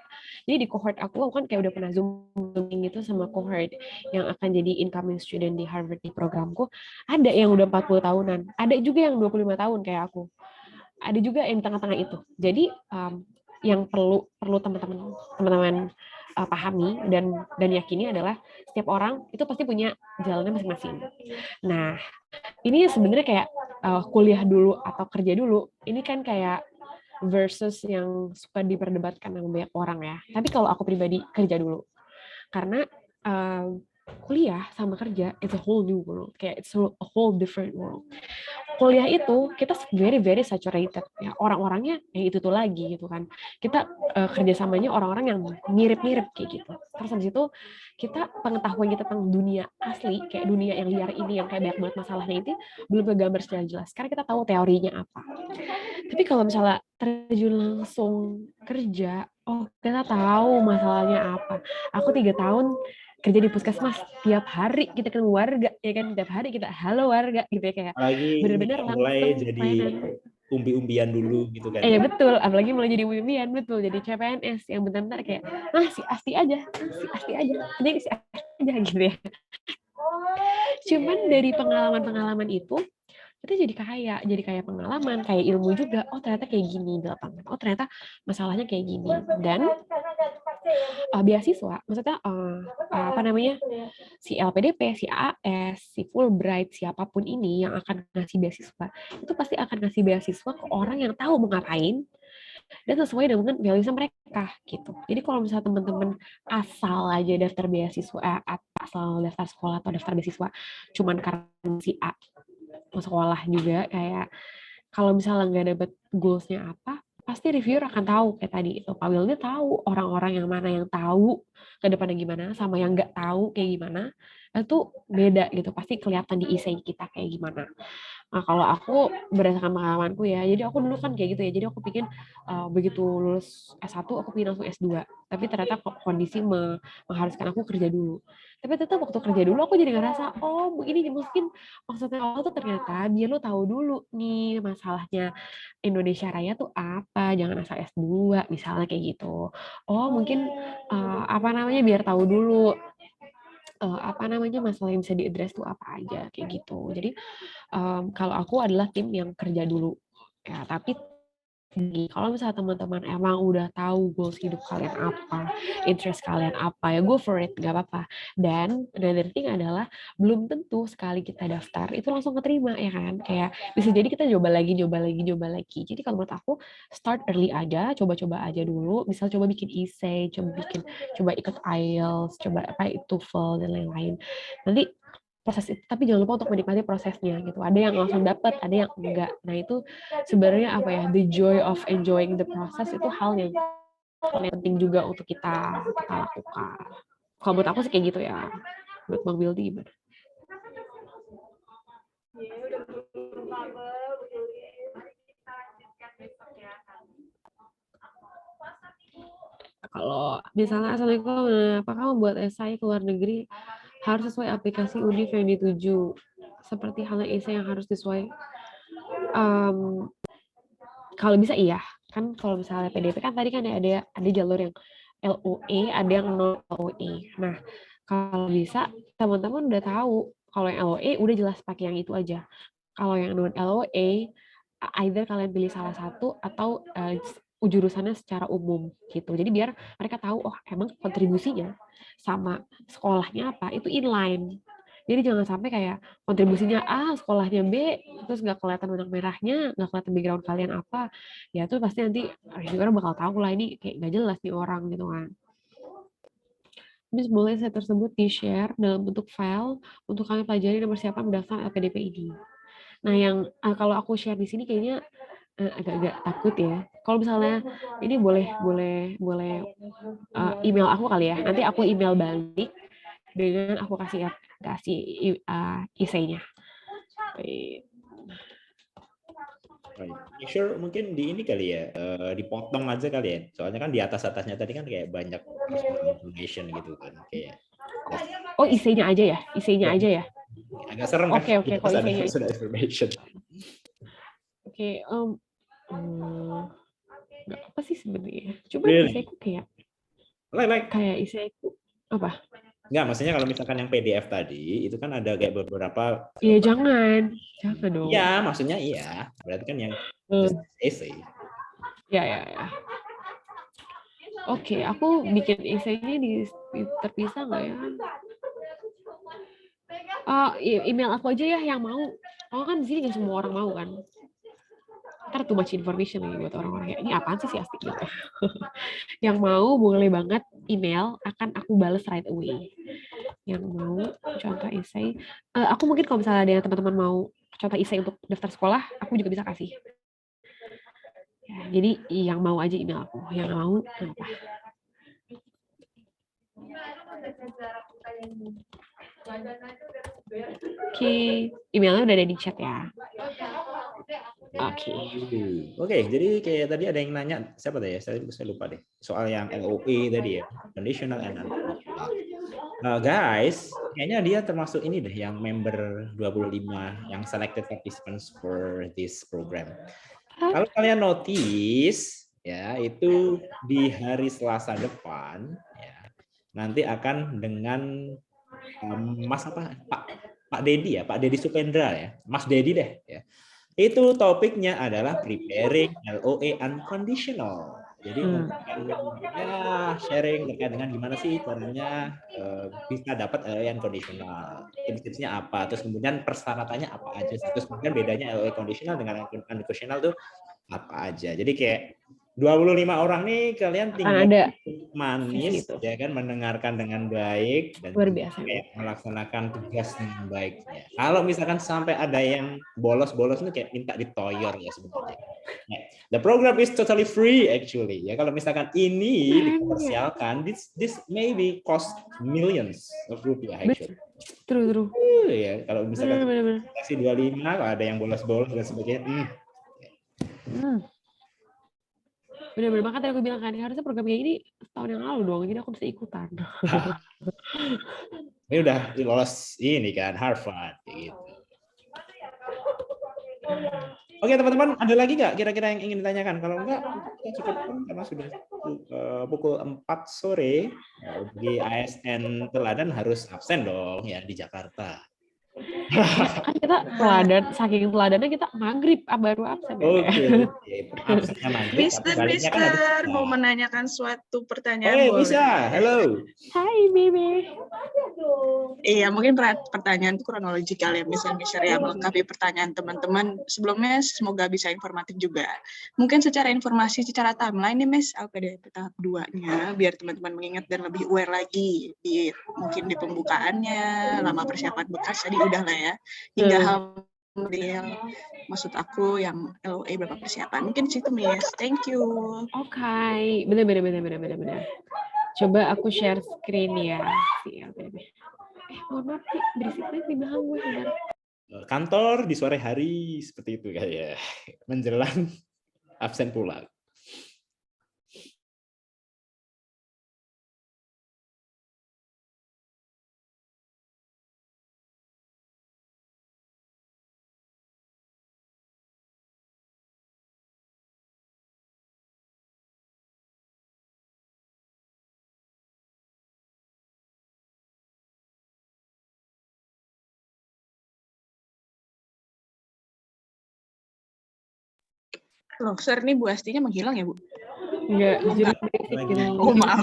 Speaker 1: Jadi di cohort aku kan kayak udah pernah zooming gitu sama cohort yang akan jadi incoming student di Harvard di programku, ada yang udah 40 tahunan, ada juga yang 25 tahun kayak aku. Ada juga yang di tengah-tengah itu. Jadi yang perlu teman-teman pahami dan yakini adalah setiap orang itu pasti punya jalannya masing-masing. Nah, ini sebenarnya kayak kuliah dulu atau kerja dulu, ini kan kayak versus yang suka diperdebatkan sama banyak orang ya. Tapi kalau aku pribadi kerja dulu, karena kuliah sama kerja it's a whole new world, kayak it's a whole different world. Kuliah itu kita very saturated ya, orang-orangnya yang itu tuh lagi gitu kan, kita kerjasamanya orang-orang yang mirip-mirip kayak gitu. Terus habis itu kita pengetahuan kita tentang dunia asli, kayak dunia yang liar ini yang kayak banyak banget masalahnya itu belum kegambar secara jelas, karena kita tahu teorinya apa. Tapi kalau misalnya terjun langsung kerja, oh kita tahu masalahnya apa. Aku 3 tahun kerja di puskesmas, tiap hari kita ketemu warga, ya kan, tiap hari kita halo warga gitu ya, kayak
Speaker 2: apalagi
Speaker 1: bener-bener
Speaker 2: mulai
Speaker 1: langsung
Speaker 2: jadi
Speaker 1: pelayanan.
Speaker 2: umbi-umbian dulu gitu kan
Speaker 1: Ya
Speaker 2: ya.
Speaker 1: betul, apalagi mulai jadi umbian, betul, jadi CPNS yang benar-benar kayak si asti aja, jadi si asti aja gitu ya. Cuman dari pengalaman-pengalaman itu kita jadi kaya pengalaman, kayak ilmu juga. Oh ternyata kayak gini di lapangan. Oh ternyata masalahnya kayak gini. Dan beasiswa, maksudnya apa namanya, si LPDP, si AAS, si Fulbright, siapapun ini yang akan ngasih beasiswa, itu pasti akan ngasih beasiswa ke orang yang tahu mau ngapain dan sesuai dengan values mereka gitu. Jadi kalau misalnya teman-teman asal aja daftar beasiswa, asal daftar sekolah atau daftar beasiswa cuman karena si A mau sekolah juga, kayak kalau misalnya nggak dapet goals-nya apa, pasti reviewer akan tahu kayak tadi itu. Pak Wilnya tahu orang-orang yang mana yang tahu ke depannya gimana sama yang nggak tahu kayak gimana, itu beda gitu. Pasti kelihatan di essay kita kayak gimana. Nah, kalau aku berdasarkan pengalamanku ya, jadi aku dulu kan kayak gitu ya. Jadi aku pikir begitu lulus S1 aku pengen langsung S2. Tapi ternyata kondisi mengharuskan aku kerja dulu. Tapi tetap waktu kerja dulu aku jadi ngerasa, oh ini mungkin maksudnya awal tuh ternyata biar lo tahu dulu nih masalahnya Indonesia Raya tuh apa, jangan asal S2 misalnya kayak gitu. Oh mungkin apa namanya biar tahu dulu apa namanya masalah yang bisa diadres tuh apa aja kayak gitu. Jadi kalau aku adalah tim yang kerja dulu ya, tapi kalau misalnya teman-teman emang udah tahu goals hidup kalian apa, interest kalian apa, ya go for it, gak apa-apa. Dan another thing adalah belum tentu sekali kita daftar itu langsung keterima ya kan. Kayak bisa jadi kita coba lagi. Jadi kalau menurut aku start early aja, coba-coba aja dulu. Misal coba bikin essay, coba ikut IELTS, coba apa itu TOEFL dan lain-lain. Nanti proses itu, tapi jangan lupa untuk menikmati prosesnya gitu. Ada yang langsung dapat, ada yang enggak. Nah itu sebenarnya apa ya, the joy of enjoying the process itu hal yang paling penting juga untuk kita lakukan. Kalau menurut aku sih kayak gitu ya. Menurut Bang Wildy gimana? Kalau misalnya Assalamualaikum, apakah membuat esai ke luar negeri harus sesuai aplikasi univ yang dituju? Seperti halnya esai yang harus sesuai kalau bisa iya. Kan kalau misalnya PDP kan tadi kan ada jalur yang LOE, ada yang non LOE. Nah, kalau bisa teman-teman udah tahu kalau yang LOE udah jelas pakai yang itu aja. Kalau yang non LOE either kalian pilih salah satu atau jurusannya secara umum gitu. Jadi biar mereka tahu oh emang kontribusinya sama sekolahnya apa itu inline. Jadi jangan sampai kayak kontribusinya A, sekolahnya B, terus nggak kelihatan benang merahnya, nggak kelihatan background kalian apa, ya itu pasti nanti reviewer bakal tahu lah ini kayak nggak jelas nih orang gitu kan. Habis boleh saya tersebut di-share dalam bentuk file untuk kami pelajari dan persiapan mendaftar LPDP ini. Nah yang kalau aku share di sini kayaknya agak-agak takut ya. Kalau misalnya ini boleh email aku kali ya. Nanti aku email balik dengan aku kasih essay-nya.
Speaker 2: Sure, mungkin di ini kali ya, dipotong aja kali ya. Soalnya kan di atasnya tadi kan kayak banyak information gitu kan, kayak.
Speaker 1: Oh, essay-nya aja ya? Essay-nya aja ya?
Speaker 2: Agak serem kan?
Speaker 1: Oke, kalau essay-nya.
Speaker 2: Sudah information.
Speaker 1: Oke, nggak apa sih sebenarnya. Coba essay-ku kayak essay-ku apa?
Speaker 2: Enggak, maksudnya kalau misalkan yang PDF tadi, itu kan ada kayak beberapa...
Speaker 1: Iya, jangan dong.
Speaker 2: Iya, maksudnya iya. Berarti kan yang essay.
Speaker 1: Ya. Oke, aku bikin essay-nya terpisah nggak ya? Email aku aja ya yang mau. Oh kan di sini nggak semua orang mau kan. Ntar too much information nih buat orang-orang kayak ini apaan sih si Asti gitu. Yang mau boleh banget email, akan aku bales right away. Yang mau contoh essay, aku mungkin kalau misalnya ada yang teman-teman mau contoh essay untuk daftar sekolah, aku juga bisa kasih. Ya, jadi yang mau aja email aku, yang mau kenapa? Oke, emailnya udah ada di chat ya.
Speaker 2: Oke, jadi kayak tadi ada yang nanya, siapa tadi ya? Saya lupa deh. Soal yang LOE tadi ya, conditional and unconditional. Guys, kayaknya dia termasuk ini deh yang member 25 yang selected participants for this program. Kalau kalian notice ya, itu di hari Selasa depan ya, nanti akan dengan Pak Dedi ya, Pak Dedi Supendra ya, Mas Dedi deh ya. Itu topiknya adalah preparing LOE unconditional. Jadi ya sharing terkait dengan gimana sih caranya bisa dapat LOE unconditional. Tips-tipsnya apa, terus kemudian persyaratannya apa aja, terus kemudian bedanya LOE conditional dengan unconditional tuh apa aja. Jadi kayak 25 orang nih kalian tinggal manis gitu. Ya kan, mendengarkan dengan baik dan kayak melaksanakan tugas dengan baiknya. Kalau misalkan sampai ada yang bolos-bolos nih kayak minta ditoyor ya sebenarnya. The program is totally free actually. Ya kalau misalkan ini dikomersialkan, this maybe cost millions of rupiah actually.
Speaker 1: True.
Speaker 2: Ya kalau misalkan
Speaker 1: Bener.
Speaker 2: taksi 25, kalau ada yang bolos-bolos dan sebagainya.
Speaker 1: Bener-bener, makanya tadi aku bilang kan, harusnya program kayak gini setahun yang lalu dong, jadi aku bisa ikutan.
Speaker 2: Ini udah lolos ini kan Harvard gitu. Oke teman-teman, ada lagi nggak kira-kira yang ingin ditanyakan? Kalau enggak, kita cukupkan karena sudah pukul 4 sore. Bagi ASN teladan harus absen dong ya di Jakarta.
Speaker 1: Kan kita teladan, saking teladannya kita maghrib baru absen.
Speaker 2: Oke. Absennya maghrib.
Speaker 5: Mister, mau menanyakan suatu pertanyaan.
Speaker 2: Bisa, halo.
Speaker 1: Hai, Bebe.
Speaker 5: Iya, mungkin pertanyaan itu kronologikal ya, Mister ya, melengkapi pertanyaan teman-teman. Sebelumnya semoga bisa informatif juga. Mungkin secara informasi, secara timeline nih, Miss, LPDP tahap 2-nya, biar teman-teman mengingat dan lebih aware lagi, mungkin di pembukaannya, lama persiapan bekas, tadi udah lah ya, hingga hal maksud aku yang LOA berapa persiapan. Mungkin situ, Miss. Thank you.
Speaker 1: Oke, bener. Coba aku share screen ya. Mohon maaf, berisik banget di belakang gue.
Speaker 2: Kantor di sore hari seperti itu kayak menjelang absen pulang.
Speaker 5: Loh, Sir, ini Bu Astinya menghilang ya, Bu?
Speaker 1: Enggak, jadi berisik gitu.
Speaker 5: Oh, maaf.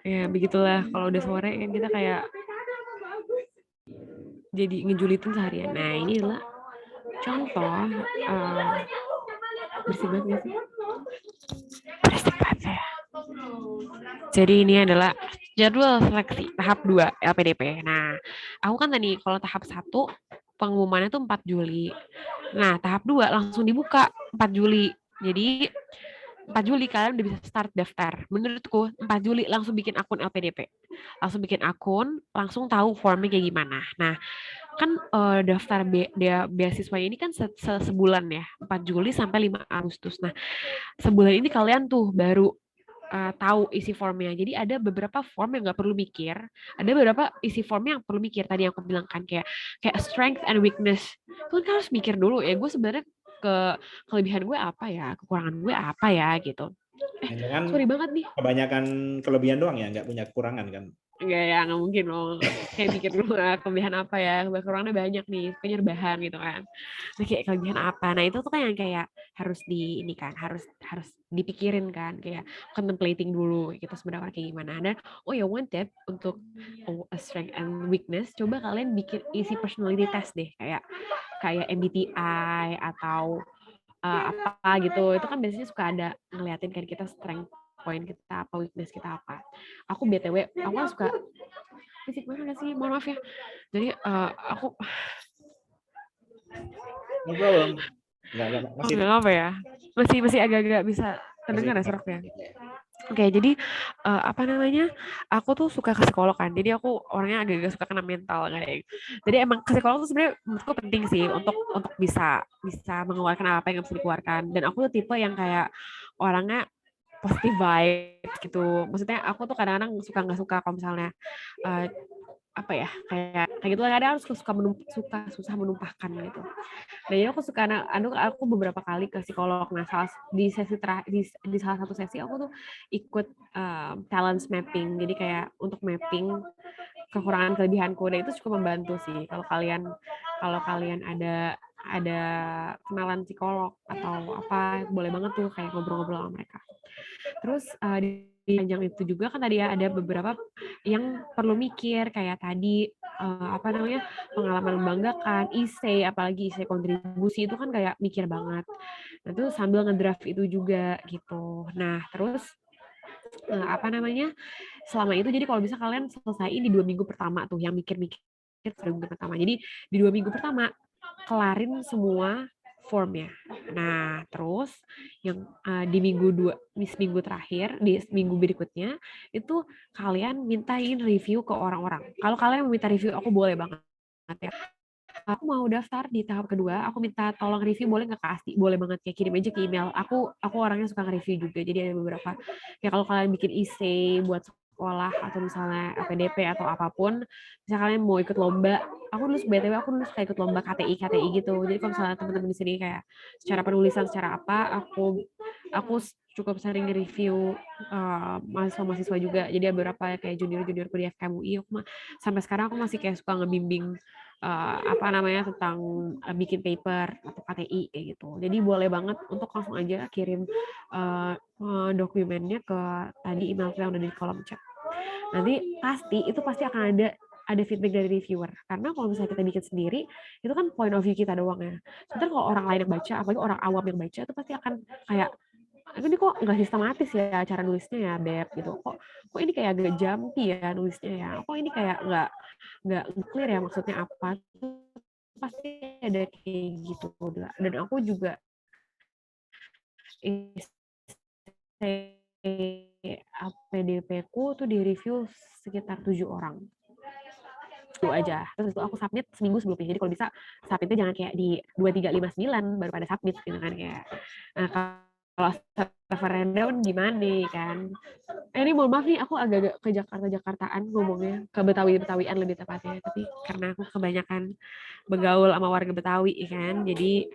Speaker 1: Ya, begitulah. Kalau udah sore kan kita kayak jadi ngejulitin seharian. Nah, ini adalah contoh bersih banget gak sih? Bersih banget ya. Jadi ini adalah jadwal seleksi tahap 2 LPDP. Nah, aku kan tadi kalau tahap 1 pengumumannya tuh 4 Juli. Nah, tahap 2 langsung dibuka 4 Juli. Jadi 4 Juli kalian udah bisa start daftar. Menurutku 4 Juli langsung bikin akun LPDP. Langsung bikin akun, langsung tahu formnya kayak gimana. Nah, kan daftar beasiswanya ini kan sebulan ya, 4 Juli sampai 5 Agustus. Nah, sebulan ini kalian tuh baru tahu isi formnya. Jadi ada beberapa form yang nggak perlu mikir, ada beberapa isi formnya yang perlu mikir. Tadi aku bilang kan kayak strength and weakness. Itu kan harus mikir dulu ya. Gue sebenarnya kelebihan gue apa ya, kekurangan gue apa ya gitu. Sorry banget nih.
Speaker 2: Kebanyakan kelebihan doang ya, nggak punya kekurangan kan?
Speaker 1: Nggak mungkin loh. Kayak mikir dulu kelebihan apa ya, kekurangannya banyak nih, penyerbahan gitu kan. Nah, kayak kelebihan apa? Nah, itu tuh kan yang kayak harus harus dipikirin kan, kayak contemplating dulu gitu sebenarnya kayak gimana. Dan one tip untuk strength and weakness, coba kalian bikin isi personality test deh, kayak MBTI atau apa gitu. Itu kan biasanya suka ada ngeliatin kan kita strength point kita apa, weakness kita apa. Aku BTW, aku kan suka fisik banget sih, mohon maaf ya. Jadi aku
Speaker 2: No problem.
Speaker 1: Masih apa ya? Masih agak-agak bisa terdengar ya seroknya. Oke, jadi apa namanya? Aku tuh suka ke psikolog kan. Jadi aku orangnya agak-agak suka kena mental kayak. Jadi emang ke psikolog tuh sebenarnya menurutku penting sih untuk bisa mengeluarkan apa yang bisa dikeluarkan. Dan aku tuh tipe yang kayak orangnya positive vibes gitu. Maksudnya aku tuh kadang-kadang suka nggak suka kalau misalnya apa ya kayak gitu lah, kadang harus susah menumpahkan gitu. Nah, jadi aku beberapa kali ke psikolog. Nah, di salah satu sesi aku tuh ikut talent mapping. Jadi kayak untuk mapping kekurangan kelebihanku. Dan itu cukup membantu sih. Kalau kalian ada kenalan psikolog atau apa, boleh banget tuh kayak ngobrol-ngobrol sama mereka. Terus di panjang itu juga kan tadi ya ada beberapa yang perlu mikir kayak tadi pengalaman membanggakan, essay, apalagi essay kontribusi itu kan kayak mikir banget. Nah, itu sambil ngedraft itu juga gitu. Nah, terus selama itu jadi kalau bisa kalian selesaiin di 2 minggu pertama tuh yang mikir-mikir 2 minggu pertama. Jadi di 2 minggu pertama kelarin semua formnya. Nah, terus yang di seminggu terakhir, di minggu berikutnya, itu kalian mintain review ke orang-orang. Kalau kalian mau minta review, aku boleh banget ya. Aku mau daftar di tahap kedua, aku minta tolong review boleh nggak Kak Asti? Boleh banget, kayak kirim aja ke email. Aku orangnya suka nge-review juga, jadi ada beberapa. Ya kalau kalian bikin essay buat sekolah atau misalnya PDP atau apapun, misalnya kalian mau ikut lomba, aku dulu suka ikut lomba KTI gitu. Jadi kalau misalnya teman-teman di sini kayak secara penulisan, secara apa, aku cukup sering review mahasiswa-mahasiswa juga. Jadi ada beberapa kayak junior-juniorku di FKMUI, sampai sekarang aku masih kayak suka ngebimbing tentang bikin paper atau KTI kayak gitu. Jadi boleh banget untuk langsung aja kirim dokumennya ke tadi email yang udah di kolom chat. Nanti pasti akan ada feedback dari reviewer. Karena kalau misalnya kita bikin sendiri, itu kan point of view kita doang ya. Sementara kalau orang lain yang baca, apalagi orang awam yang baca, itu pasti akan kayak, ini kok nggak sistematis ya cara nulisnya ya, Beb, gitu. Kok ini kayak agak jumpy ya nulisnya ya. Kok ini kayak nggak clear ya maksudnya apa. Pasti ada kayak gitu. Dan aku juga PDP-ku tuh di-review sekitar 7 orang. Itu aja. Terus itu aku submit seminggu sebelumnya. Jadi kalau bisa submitnya jangan kayak di 2359 baru pada submit gitu kan kayak. Nah, kalau servernya down gimana kan. Ini mohon maaf nih, aku agak-agak ke Jakartaan ngomongnya, ke Betawian lebih tepatnya. Tapi karena aku kebanyakan bergaul sama warga Betawi kan, jadi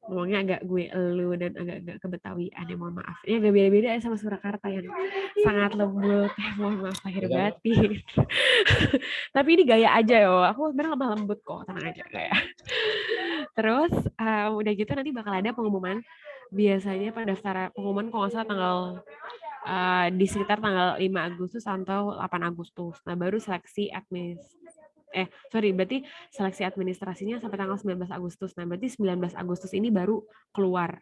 Speaker 1: ngomongnya agak gue elu dan agak-agak ke Betawian, ya mohon maaf. Ini agak beda-beda ya sama Surakarta yang sangat lembut, mohon maaf lahir batin. Tapi ini gaya aja yo, aku sebenarnya lemah lembut kok, tenang aja kayak. Terus udah gitu nanti bakal ada pengumuman, biasanya pendaftaran pengumuman kalau nggak salah tanggal di sekitar tanggal 5 Agustus atau 8 Agustus. Nah, baru berarti seleksi administrasinya sampai tanggal 19 Agustus. Nah, berarti 19 Agustus ini baru keluar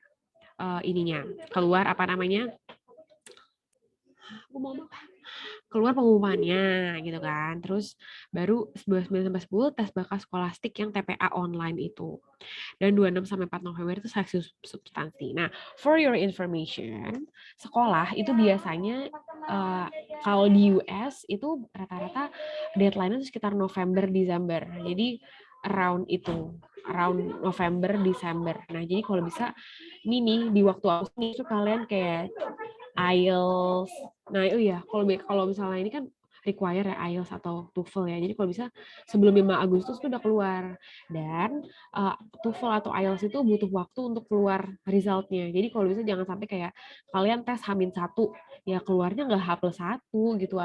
Speaker 1: keluar pengumumannya gitu kan. Terus baru 9-10 tes bakat skolastik yang TPA online itu. Dan 26 sampai 4 November itu seleksi substansi. Nah, for your information, sekolah itu biasanya kalau di US itu rata-rata deadline-nya itu sekitar November Desember. Jadi around November Desember. Nah, jadi kalau bisa ini nih di waktu ini tuh kalian kayak IELTS. Nah, kalau misalnya ini kan require ya IELTS atau TOEFL ya. Jadi kalau bisa sebelum 5 Agustus itu udah keluar. Dan TOEFL atau IELTS itu butuh waktu untuk keluar resultnya. Jadi kalau bisa jangan sampai kayak kalian tes H-1, ya keluarnya nggak H+1 gitu.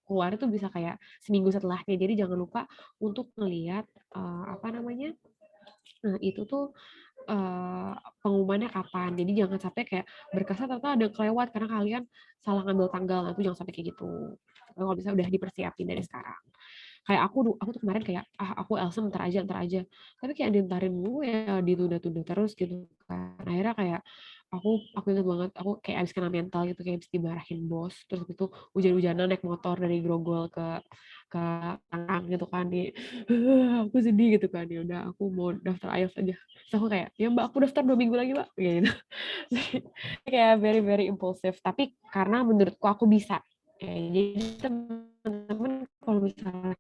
Speaker 1: Keluar itu bisa kayak seminggu setelahnya. Jadi jangan lupa untuk ngelihat nah itu tuh pengumumannya kapan. Jadi jangan sampai kayak berkasnya ternyata ada kelewat karena kalian salah ngambil tanggal. Nah, itu jangan sampai kayak gitu. Kalau bisa udah dipersiapin dari sekarang. Kayak aku tuh kemarin kayak aku Elsa ntar aja. Tapi kayak diantarin gue ya ditunda-tunda terus gitu kan. Akhirnya kayak aku ingat banget aku kayak abis kena mental gitu, kayak abis dimarahin bos, terus itu hujan-hujanan naik motor dari Grogol ke Tangerang gitu kan, aku sedih gitu kan, ya udah aku mau daftar IELTS aja. Terus aku kayak, ya Mbak, aku daftar 2 minggu lagi Mbak, gitu. Kayak very very impulsif, tapi karena menurutku aku bisa. Jadi teman-teman kalau misalnya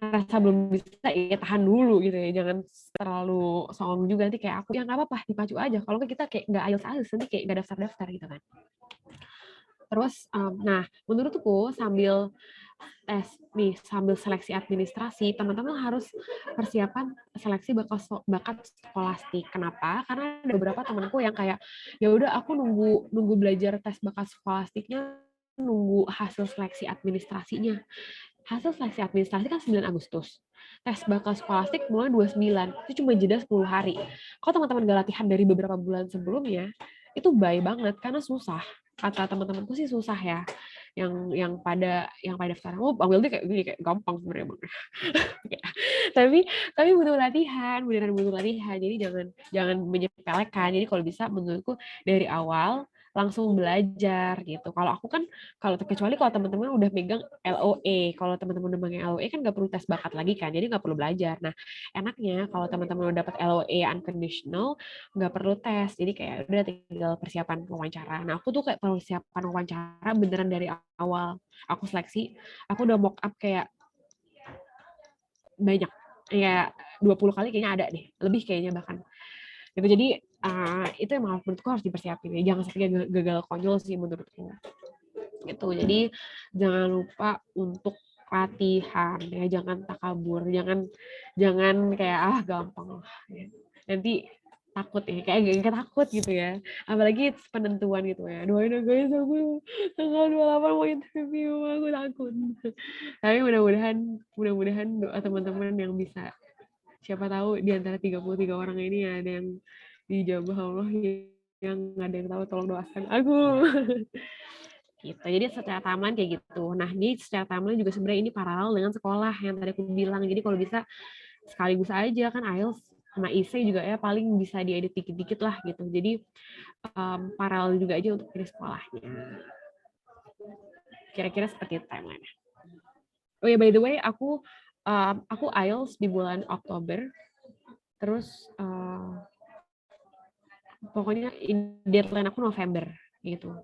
Speaker 1: rasa belum bisa, ya tahan dulu gitu ya, jangan terlalu songong juga, nanti kayak aku, ya nggak apa-apa dipacu aja, kalau kita kayak nggak IELTS nanti kayak nggak daftar gitu kan. Terus nah menurutku sambil seleksi administrasi, teman-teman harus persiapan seleksi bakat skolastik. Kenapa? Karena ada beberapa temanku yang kayak, ya udah aku nunggu belajar tes bakat skolastiknya, nunggu hasil seleksi administrasinya. Hasil seleksi administrasi kan 9 Agustus. Tes bakat skolastik mulai 29. Itu cuma jeda 10 hari. Kalau teman-teman gak latihan dari beberapa bulan sebelumnya, itu bye banget karena susah. Kata teman-temanku sih susah ya. Yang pada daftar. Bang Wildy kayak gini, kayak gampang sebenarnya Bang. tapi butuh latihan, beneran butuh latihan. Jadi jangan menyepelekan. Jadi kalau bisa menurutku dari awal langsung belajar gitu. Kalau aku kan, kecuali kalau teman-teman udah megang LOE, kalau teman-teman udah megang LOE kan nggak perlu tes bakat lagi kan, jadi nggak perlu belajar. Nah, enaknya kalau teman-teman udah dapat LOE unconditional, nggak perlu tes, jadi kayak udah tinggal persiapan wawancara. Nah, aku tuh kayak persiapan wawancara beneran dari awal. Aku seleksi, aku udah mock up kayak banyak, ya 20 kali kayaknya ada deh, lebih kayaknya bahkan. Gitu, jadi itu emang menurutku harus dipersiapin ya. Jangan sampai gagal konyol sih menurutku. Gitu. Jadi jangan lupa untuk latihan ya, jangan takabur, jangan kayak gampang lah. Nanti takut ya, kayak takut gitu ya. Apalagi penentuan gitu ya. Doain ya guys, aku tanggal 28 mau interview, aku takut. Tapi mudah-mudahan doa teman-teman yang bisa, siapa tahu di antara 33 orang ini ada yang dijabah Allah, yang nggak ada yang tahu, tolong doakan aku. Gitu. Jadi secara timeline kayak gitu. Nah, ini secara timeline juga sebenarnya ini paralel dengan sekolah yang tadi aku bilang. Jadi kalau bisa sekaligus aja kan IELTS sama ISE juga ya paling bisa diedit dikit-dikit lah gitu. Jadi paralel juga aja untuk pilih sekolahnya. Kira-kira seperti itu timeline. Oh ya, by the way, aku IELTS di bulan Oktober. Terus pokoknya deadline aku November gitu.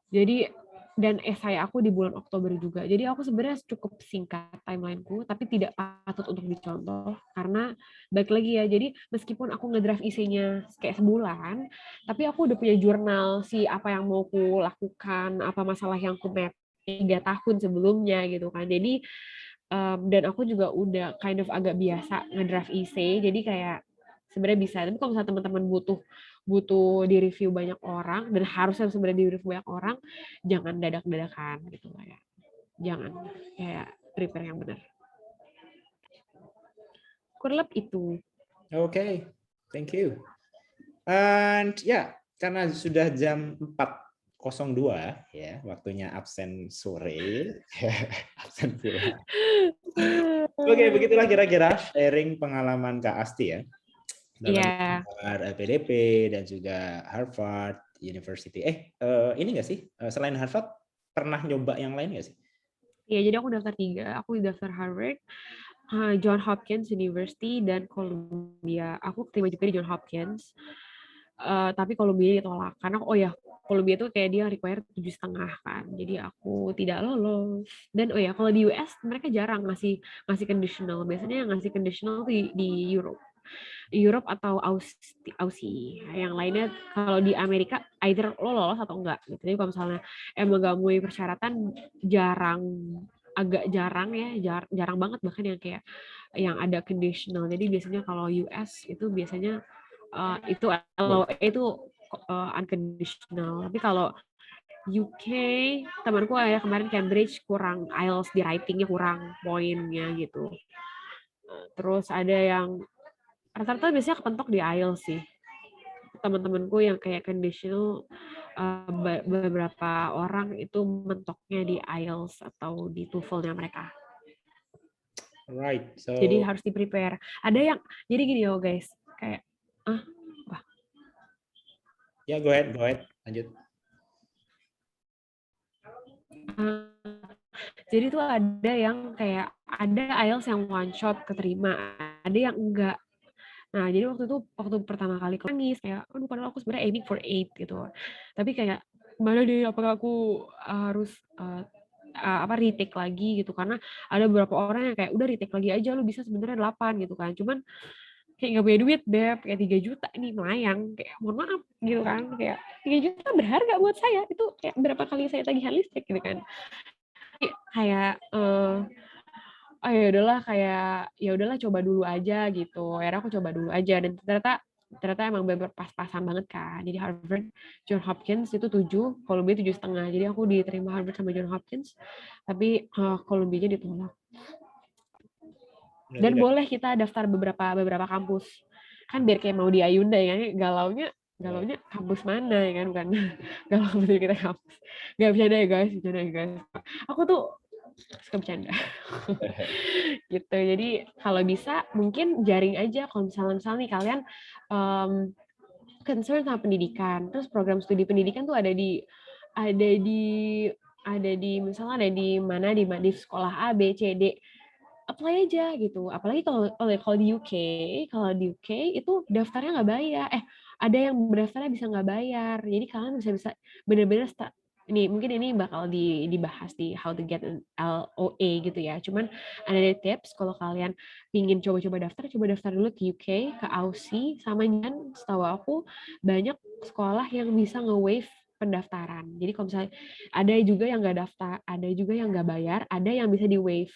Speaker 1: Jadi dan esai aku di bulan Oktober juga. Jadi aku sebenarnya cukup singkat timelineku, tapi tidak patut untuk dicontoh karena balik lagi ya. Jadi meskipun aku ngedraft isinya kayak sebulan, tapi aku udah punya jurnal sih apa yang mau aku lakukan, apa masalah yang aku map 3 tahun sebelumnya gitu kan. Jadi dan aku juga udah kind of agak biasa ngedraft essay, jadi kayak sebenarnya bisa. Tapi kalau misalnya teman-teman butuh di review banyak orang dan harusnya sebenarnya di review banyak orang, jangan dadak-dadakan gitu lah ya. Jangan, kayak prepare yang benar. Kurang itu.
Speaker 2: Okay, thank you. And ya, karena sudah jam 4.02 ya, waktunya absen sore. Absen pula. Oke, begitulah kira-kira sharing pengalaman Kak Asti ya. Dalam PDP dan juga Harvard University. Ini nggak sih? Selain Harvard, pernah nyoba yang lain nggak sih?
Speaker 1: Iya, jadi aku daftar 3. Aku daftar Harvard, Johns Hopkins University, dan Columbia. Aku terima juga di Johns Hopkins. Tapi Columbia ditolak karena Columbia itu kayak dia require 7,5 kan, jadi aku tidak lolos. Dan kalau di US mereka jarang ngasih conditional, biasanya yang ngasih conditional di Europe atau Aussie. Yang lainnya kalau di Amerika either lo lolos atau enggak gitu. Jadi kalau misalnya emang gak memenuhi persyaratan, agak jarang ya, jarang banget bahkan yang kayak yang ada conditional. Jadi biasanya kalau US itu biasanya itu LOE itu unconditional. Tapi kalau UK, temanku ya kemarin Cambridge kurang IELTS di writingnya, kurang poinnya gitu. Terus ada yang rata-rata biasanya kepentok di IELTS sih. Teman-temanku yang kayak conditional, beberapa orang itu mentoknya di IELTS atau di TOEFL-nya mereka.
Speaker 2: Right. So
Speaker 1: jadi harus di prepare. Ada yang jadi gini guys, kayak
Speaker 2: ya, go ahead, lanjut.
Speaker 1: Jadi tuh ada yang kayak ada IELTS yang one shot keterima, ada yang enggak. Nah, jadi waktu pertama kali aku nangis kayak, aduh padahal aku sebenarnya aiming for 8 gitu. Tapi kayak gimana deh, apakah aku harus retake lagi gitu, karena ada beberapa orang yang kayak udah retake lagi aja, lu bisa sebenarnya 8 gitu kan. Cuman kayak nggak punya duit, Beb, kayak 3 juta ini melayang, kayak mohon maaf gitu kan, kayak 3 juta berharga buat saya, itu kayak berapa kali saya tagihan listrik gitu kan. Kayak ya udahlah coba dulu aja gitu. Akhirnya aku coba dulu aja dan ternyata emang bener pas-pasan banget kan. Jadi Harvard, Johns Hopkins itu 7, Columbia 7,5. Jadi aku diterima Harvard sama Johns Hopkins, tapi Columbia-nya ditolak. Dan boleh kita daftar beberapa kampus. Kan biar kayak mau di Ayunda ya, galaunya kampus mana ya kan, bukan galau betul kita kampus. Gak bercanda ya guys. Aku tuh suka bercanda. Gitu. Jadi kalau bisa mungkin jaring aja kalau misalnya nih kalian concern sama pendidikan. Terus program studi pendidikan tuh ada di misalnya ada di mana di sekolah A B C D, apply aja gitu. Apalagi kalau di UK, itu daftarnya nggak bayar. Ada yang daftarnya bisa nggak bayar. Jadi kalian bisa bener-bener mungkin ini bakal dibahas di how to get an LOA gitu ya. Cuman ada tips kalau kalian ingin coba daftar dulu ke UK, ke Aussie, sama kan setahu aku banyak sekolah yang bisa nge-waive pendaftaran. Jadi kalau misalnya ada juga yang nggak daftar, ada juga yang nggak bayar, ada yang bisa di-waive.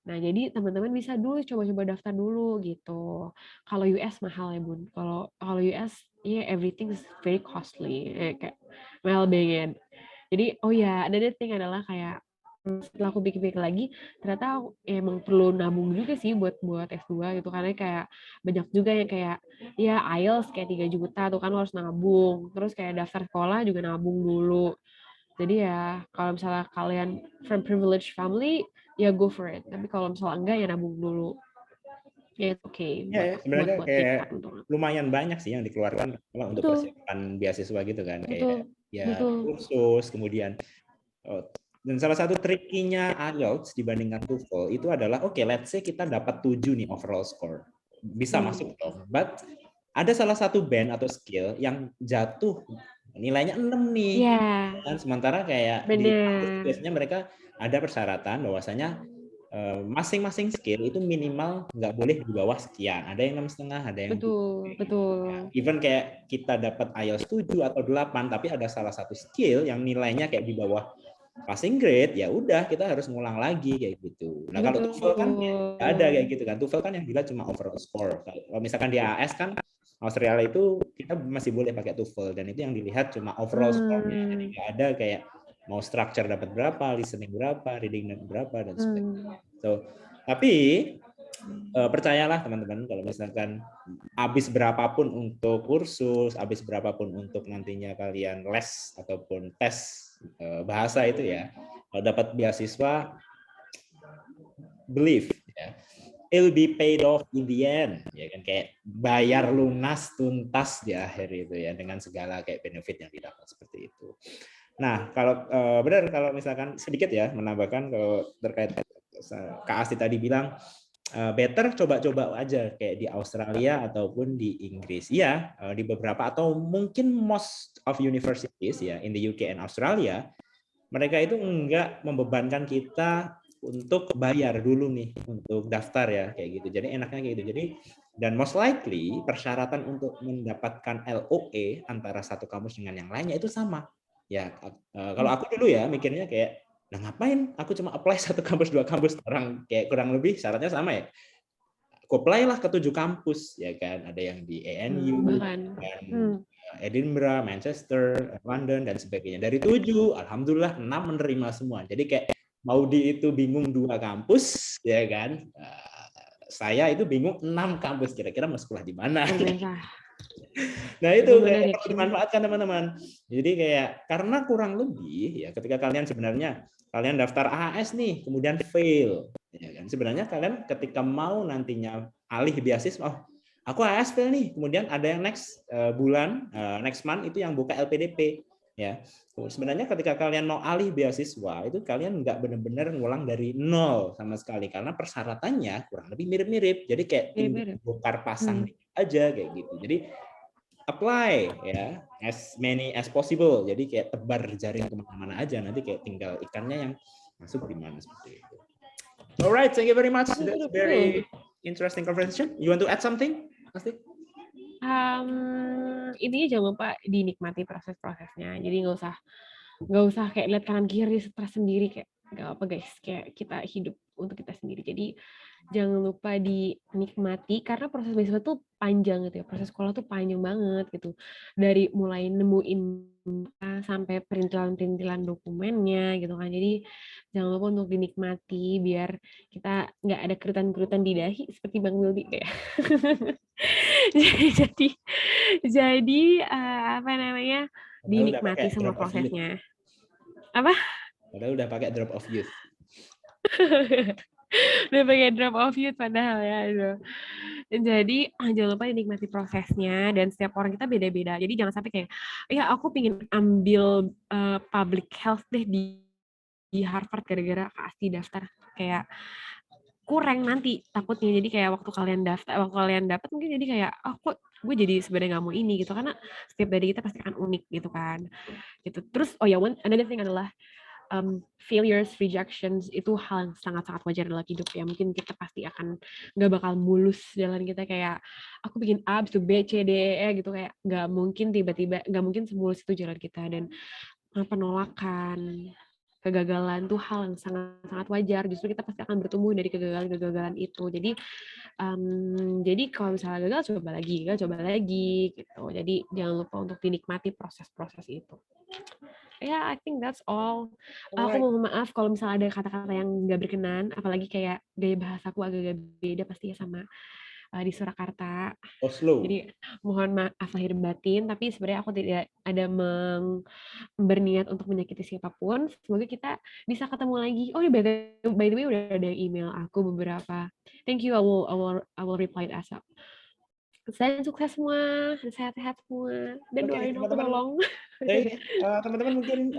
Speaker 1: Nah, jadi teman-teman bisa dulu coba-coba daftar dulu gitu. Kalau US mahal ya, Bun. Kalau US, ya everything is very costly. Kayak well-being. Jadi, another thing adalah kayak setelah aku pikir-pikir lagi, ternyata emang perlu nabung juga sih buat S2 gitu. Karena kayak banyak juga yang kayak, ya IELTS kayak 3 juta tuh kan harus nabung. Terus kayak daftar sekolah juga nabung dulu. Jadi ya kalau misalnya kalian from privileged family, ya go for it. Tapi kalau misalnya enggak, ya nabung dulu. Ya it's okay
Speaker 2: Ya, sebenarnya
Speaker 1: buat
Speaker 2: kayak
Speaker 1: nekat untuk.
Speaker 2: lumayan banyak sih yang dikeluarkan untuk
Speaker 1: Betul,
Speaker 2: persiapan beasiswa gitu kan,
Speaker 1: betul,
Speaker 2: kayak ya
Speaker 1: betul.
Speaker 2: kursus, kemudian dan salah satu triknya IELTS dibandingkan TOEFL itu adalah let's say kita dapat 7 nih overall score. Bisa masuk dong. But ada salah satu band atau skill yang jatuh nilainya 6 nih.
Speaker 1: Ya,
Speaker 2: Dan sementara kayak di kampus biasanya mereka ada persyaratan bahwasanya masing-masing skill itu minimal nggak boleh di bawah sekian. Ada yang 6,5, ada yang 7.
Speaker 1: betul.
Speaker 2: Even kayak kita dapat IELTS 7 atau 8, tapi ada salah satu skill yang nilainya kayak di bawah passing grade, ya udah kita harus ngulang lagi kayak gitu. Nah, kalau TOEFL kan nggak ada kayak gitu kan. TOEFL kan yang dilihat cuma overall score. Kalau misalkan di AS kan Australia itu kita masih boleh pakai TOEFL dan itu yang dilihat cuma overall score-nya. Jadi nggak ada kayak mau structure dapat berapa, listening berapa, reading berapa dan sebagainya. So, tapi percayalah teman-teman, kalau misalkan habis berapapun untuk kursus, habis berapapun untuk nantinya kalian les ataupun tes bahasa itu ya, kalau dapat beasiswa, believe ya, it'll be paid off in the end, ya kan, kayak bayar lunas tuntas di akhir itu ya, dengan segala kayak benefit yang didapat seperti itu. Nah, kalau benar, kalau misalkan sedikit ya menambahkan, kalau terkait Kak Asti tadi bilang better coba-coba aja kayak di Australia ataupun di Inggris. Iya, di beberapa atau mungkin most of universities ya in the UK and Australia, mereka itu enggak membebankan kita untuk bayar dulu nih untuk daftar ya kayak gitu. Jadi enaknya kayak gitu. Jadi dan most likely persyaratan untuk mendapatkan LOA antara satu kampus dengan yang lainnya itu sama. Ya, kalau aku dulu ya mikirnya kayak, nah ngapain aku cuma apply satu kampus, dua kampus, kayak kurang lebih syaratnya sama ya. Aku apply lah ke 7 kampus ya kan, ada yang di ANU, dan Edinburgh, Manchester, London dan sebagainya. Dari 7, alhamdulillah 6 menerima semua. Jadi kayak mau itu bingung 2 kampus ya kan. Saya itu bingung 6 kampus, kira-kira mau sekolah di mana. Nah itu kayak perlu dimanfaatkan teman-teman. Jadi kayak karena kurang lebih ya ketika kalian sebenarnya kalian daftar AS nih kemudian fail, ya kan, sebenarnya kalian ketika mau nantinya alih beasiswa, aku AS fail nih, kemudian ada yang next bulan, next month itu yang buka LPDP ya. Sebenarnya ketika kalian mau alih beasiswa itu kalian nggak benar-benar ngulang dari nol sama sekali karena persyaratannya kurang lebih mirip-mirip. Jadi kayak tinggal bongkar pasang aja kayak gitu. Jadi apply ya as many as possible. Jadi kayak tebar jaring kemana-mana aja. Nanti kayak tinggal ikannya yang masuk di mana seperti itu. Alright, thank you very much. That's very interesting conversation. You want to add something, Asti?
Speaker 1: Intinya jangan lupa dinikmati proses-prosesnya. Jadi nggak usah kayak lihat kanan kiri stres sendiri, kayak nggak apa guys, kayak kita hidup untuk kita sendiri. Jadi jangan lupa dinikmati karena proses beasiswa tuh panjang gitu ya, proses sekolah tuh panjang banget gitu, dari mulai nemuin sampai perintilan dokumennya gitu kan. Jadi jangan lupa untuk dinikmati biar kita nggak ada kerutan-kerutan di dahi seperti Bang Wildi ya. jadi apa namanya, dinikmati semua prosesnya. Apa?
Speaker 2: Padahal udah pakai drop of youth.
Speaker 1: Udah pakai drop of youth padahal ya. Aduh. Jadi jangan lupa dinikmati prosesnya dan setiap orang kita beda-beda. Jadi jangan sampai kayak, ya aku pingin ambil public health deh di Harvard gara-gara kasih daftar kayak kurang nanti takutnya. Jadi kayak waktu kalian dapat mungkin jadi kayak kok gue jadi sebenarnya nggak mau ini gitu, karena setiap dari kita pasti akan unik gitu kan gitu. Terus another thing adalah failures, rejections itu hal yang sangat-sangat wajar dalam hidup ya. Mungkin kita pasti akan nggak bakal mulus jalan kita kayak aku bikin A, habis itu B, C, D, E gitu, kayak nggak mungkin tiba-tiba, nggak mungkin semulus itu jalan kita. Dan penolakan, kegagalan tuh hal yang sangat-sangat wajar. Justru kita pasti akan bertumbuh dari kegagalan-kegagalan itu. Jadi kalau misalnya gagal coba lagi gitu. Jadi jangan lupa untuk dinikmati proses-proses itu. Ya, I think that's all. Aku mohon maaf kalau misalnya ada kata-kata yang nggak berkenan, apalagi kayak gaya bahasaku agak-agak beda pasti ya sama di Surakarta.
Speaker 2: Oslo.
Speaker 1: Jadi mohon maaf lahir batin, tapi sebenarnya aku tidak ada berniat untuk menyakiti siapapun. Semoga kita bisa ketemu lagi. Oh, by the way udah ada email aku beberapa. Thank you, I will reply it ASAP. Selain sukses semua, sehat-sehat semua, dan doain aku tolong.
Speaker 2: Teman-teman mungkin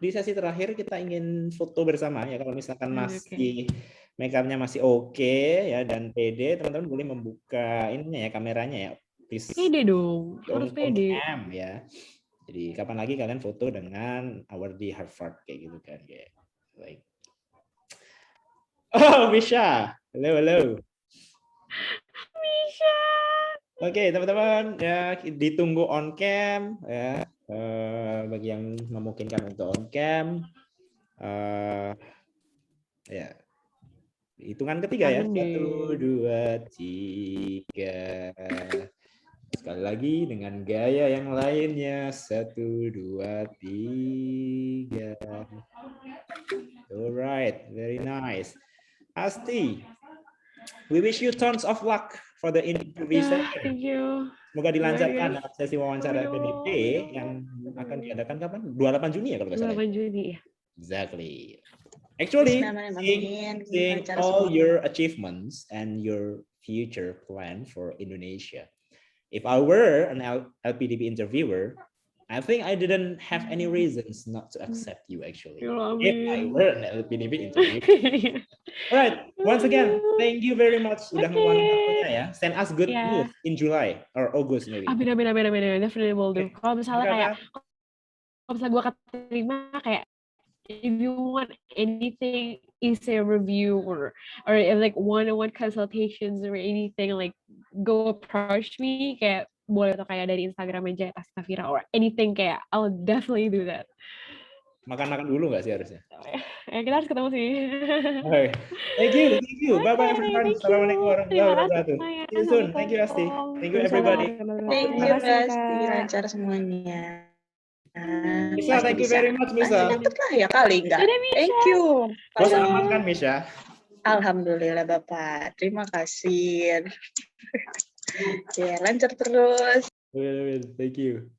Speaker 2: di sesi terakhir kita ingin foto bersama ya. Kalau misalkan masih make up-nya masih oke ya dan pede, teman-teman boleh membuka ininya ya, kameranya ya. Please.
Speaker 1: Pede dong, harus pede.
Speaker 2: Ya. Jadi kapan lagi kalian foto dengan our di Harvard kayak gitu kan kayak. Like. Oh, Misha. Halo.
Speaker 1: Misha.
Speaker 2: Oke, teman-teman ya ditunggu on cam ya. Bagi yang memungkinkan untuk on cam, ya hitungan ketiga ya, 1, 2, 3. Sekali lagi dengan gaya yang lainnya, 1, 2, 3. Alright, very nice. Asti, we wish you tons of luck for the interview session.
Speaker 1: Thank you.
Speaker 2: Semoga dilancarkan dalam sesi wawancara PDP yang akan diadakan kapan? 28 Juni ya kalau nggak salah.
Speaker 1: 28 Juni ya.
Speaker 2: Exactly. Actually, seeing all your achievements and your future plan for Indonesia. If I were an LPDP interviewer, I think I didn't have any reasons not to accept you actually. If I were an LPDP interviewer. Alright, once again, thank you very much sudah meluangkan waktunya ya. Send us good news in July or August maybe.
Speaker 1: Amin, definitely will do. Kalau misalnya gue keterima kayak if you want anything, essay review or like one-on-one consultations or anything, like go approach me, kayak boleh tuh kayak dari Instagram aja Astafira or anything, kayak I'll definitely do that.
Speaker 2: Makan dulu nggak sih harusnya?
Speaker 1: Ya, kita harus ketemu sih.
Speaker 2: Okay. Thank you. Bye-bye everyone. Assalamualaikum warahmatullahi wabarakatuh. See you soon. Thank you Asti. Thank you everybody.
Speaker 5: Thank you Asti, lancar semuanya.
Speaker 2: Misha, thank you very much Misha.
Speaker 5: Dapat lah ya kali enggak? Thank you.
Speaker 2: Bos aman kan Misha?
Speaker 5: Alhamdulillah Bapak. Terima kasih. Ya, lancar terus.
Speaker 2: Thank you.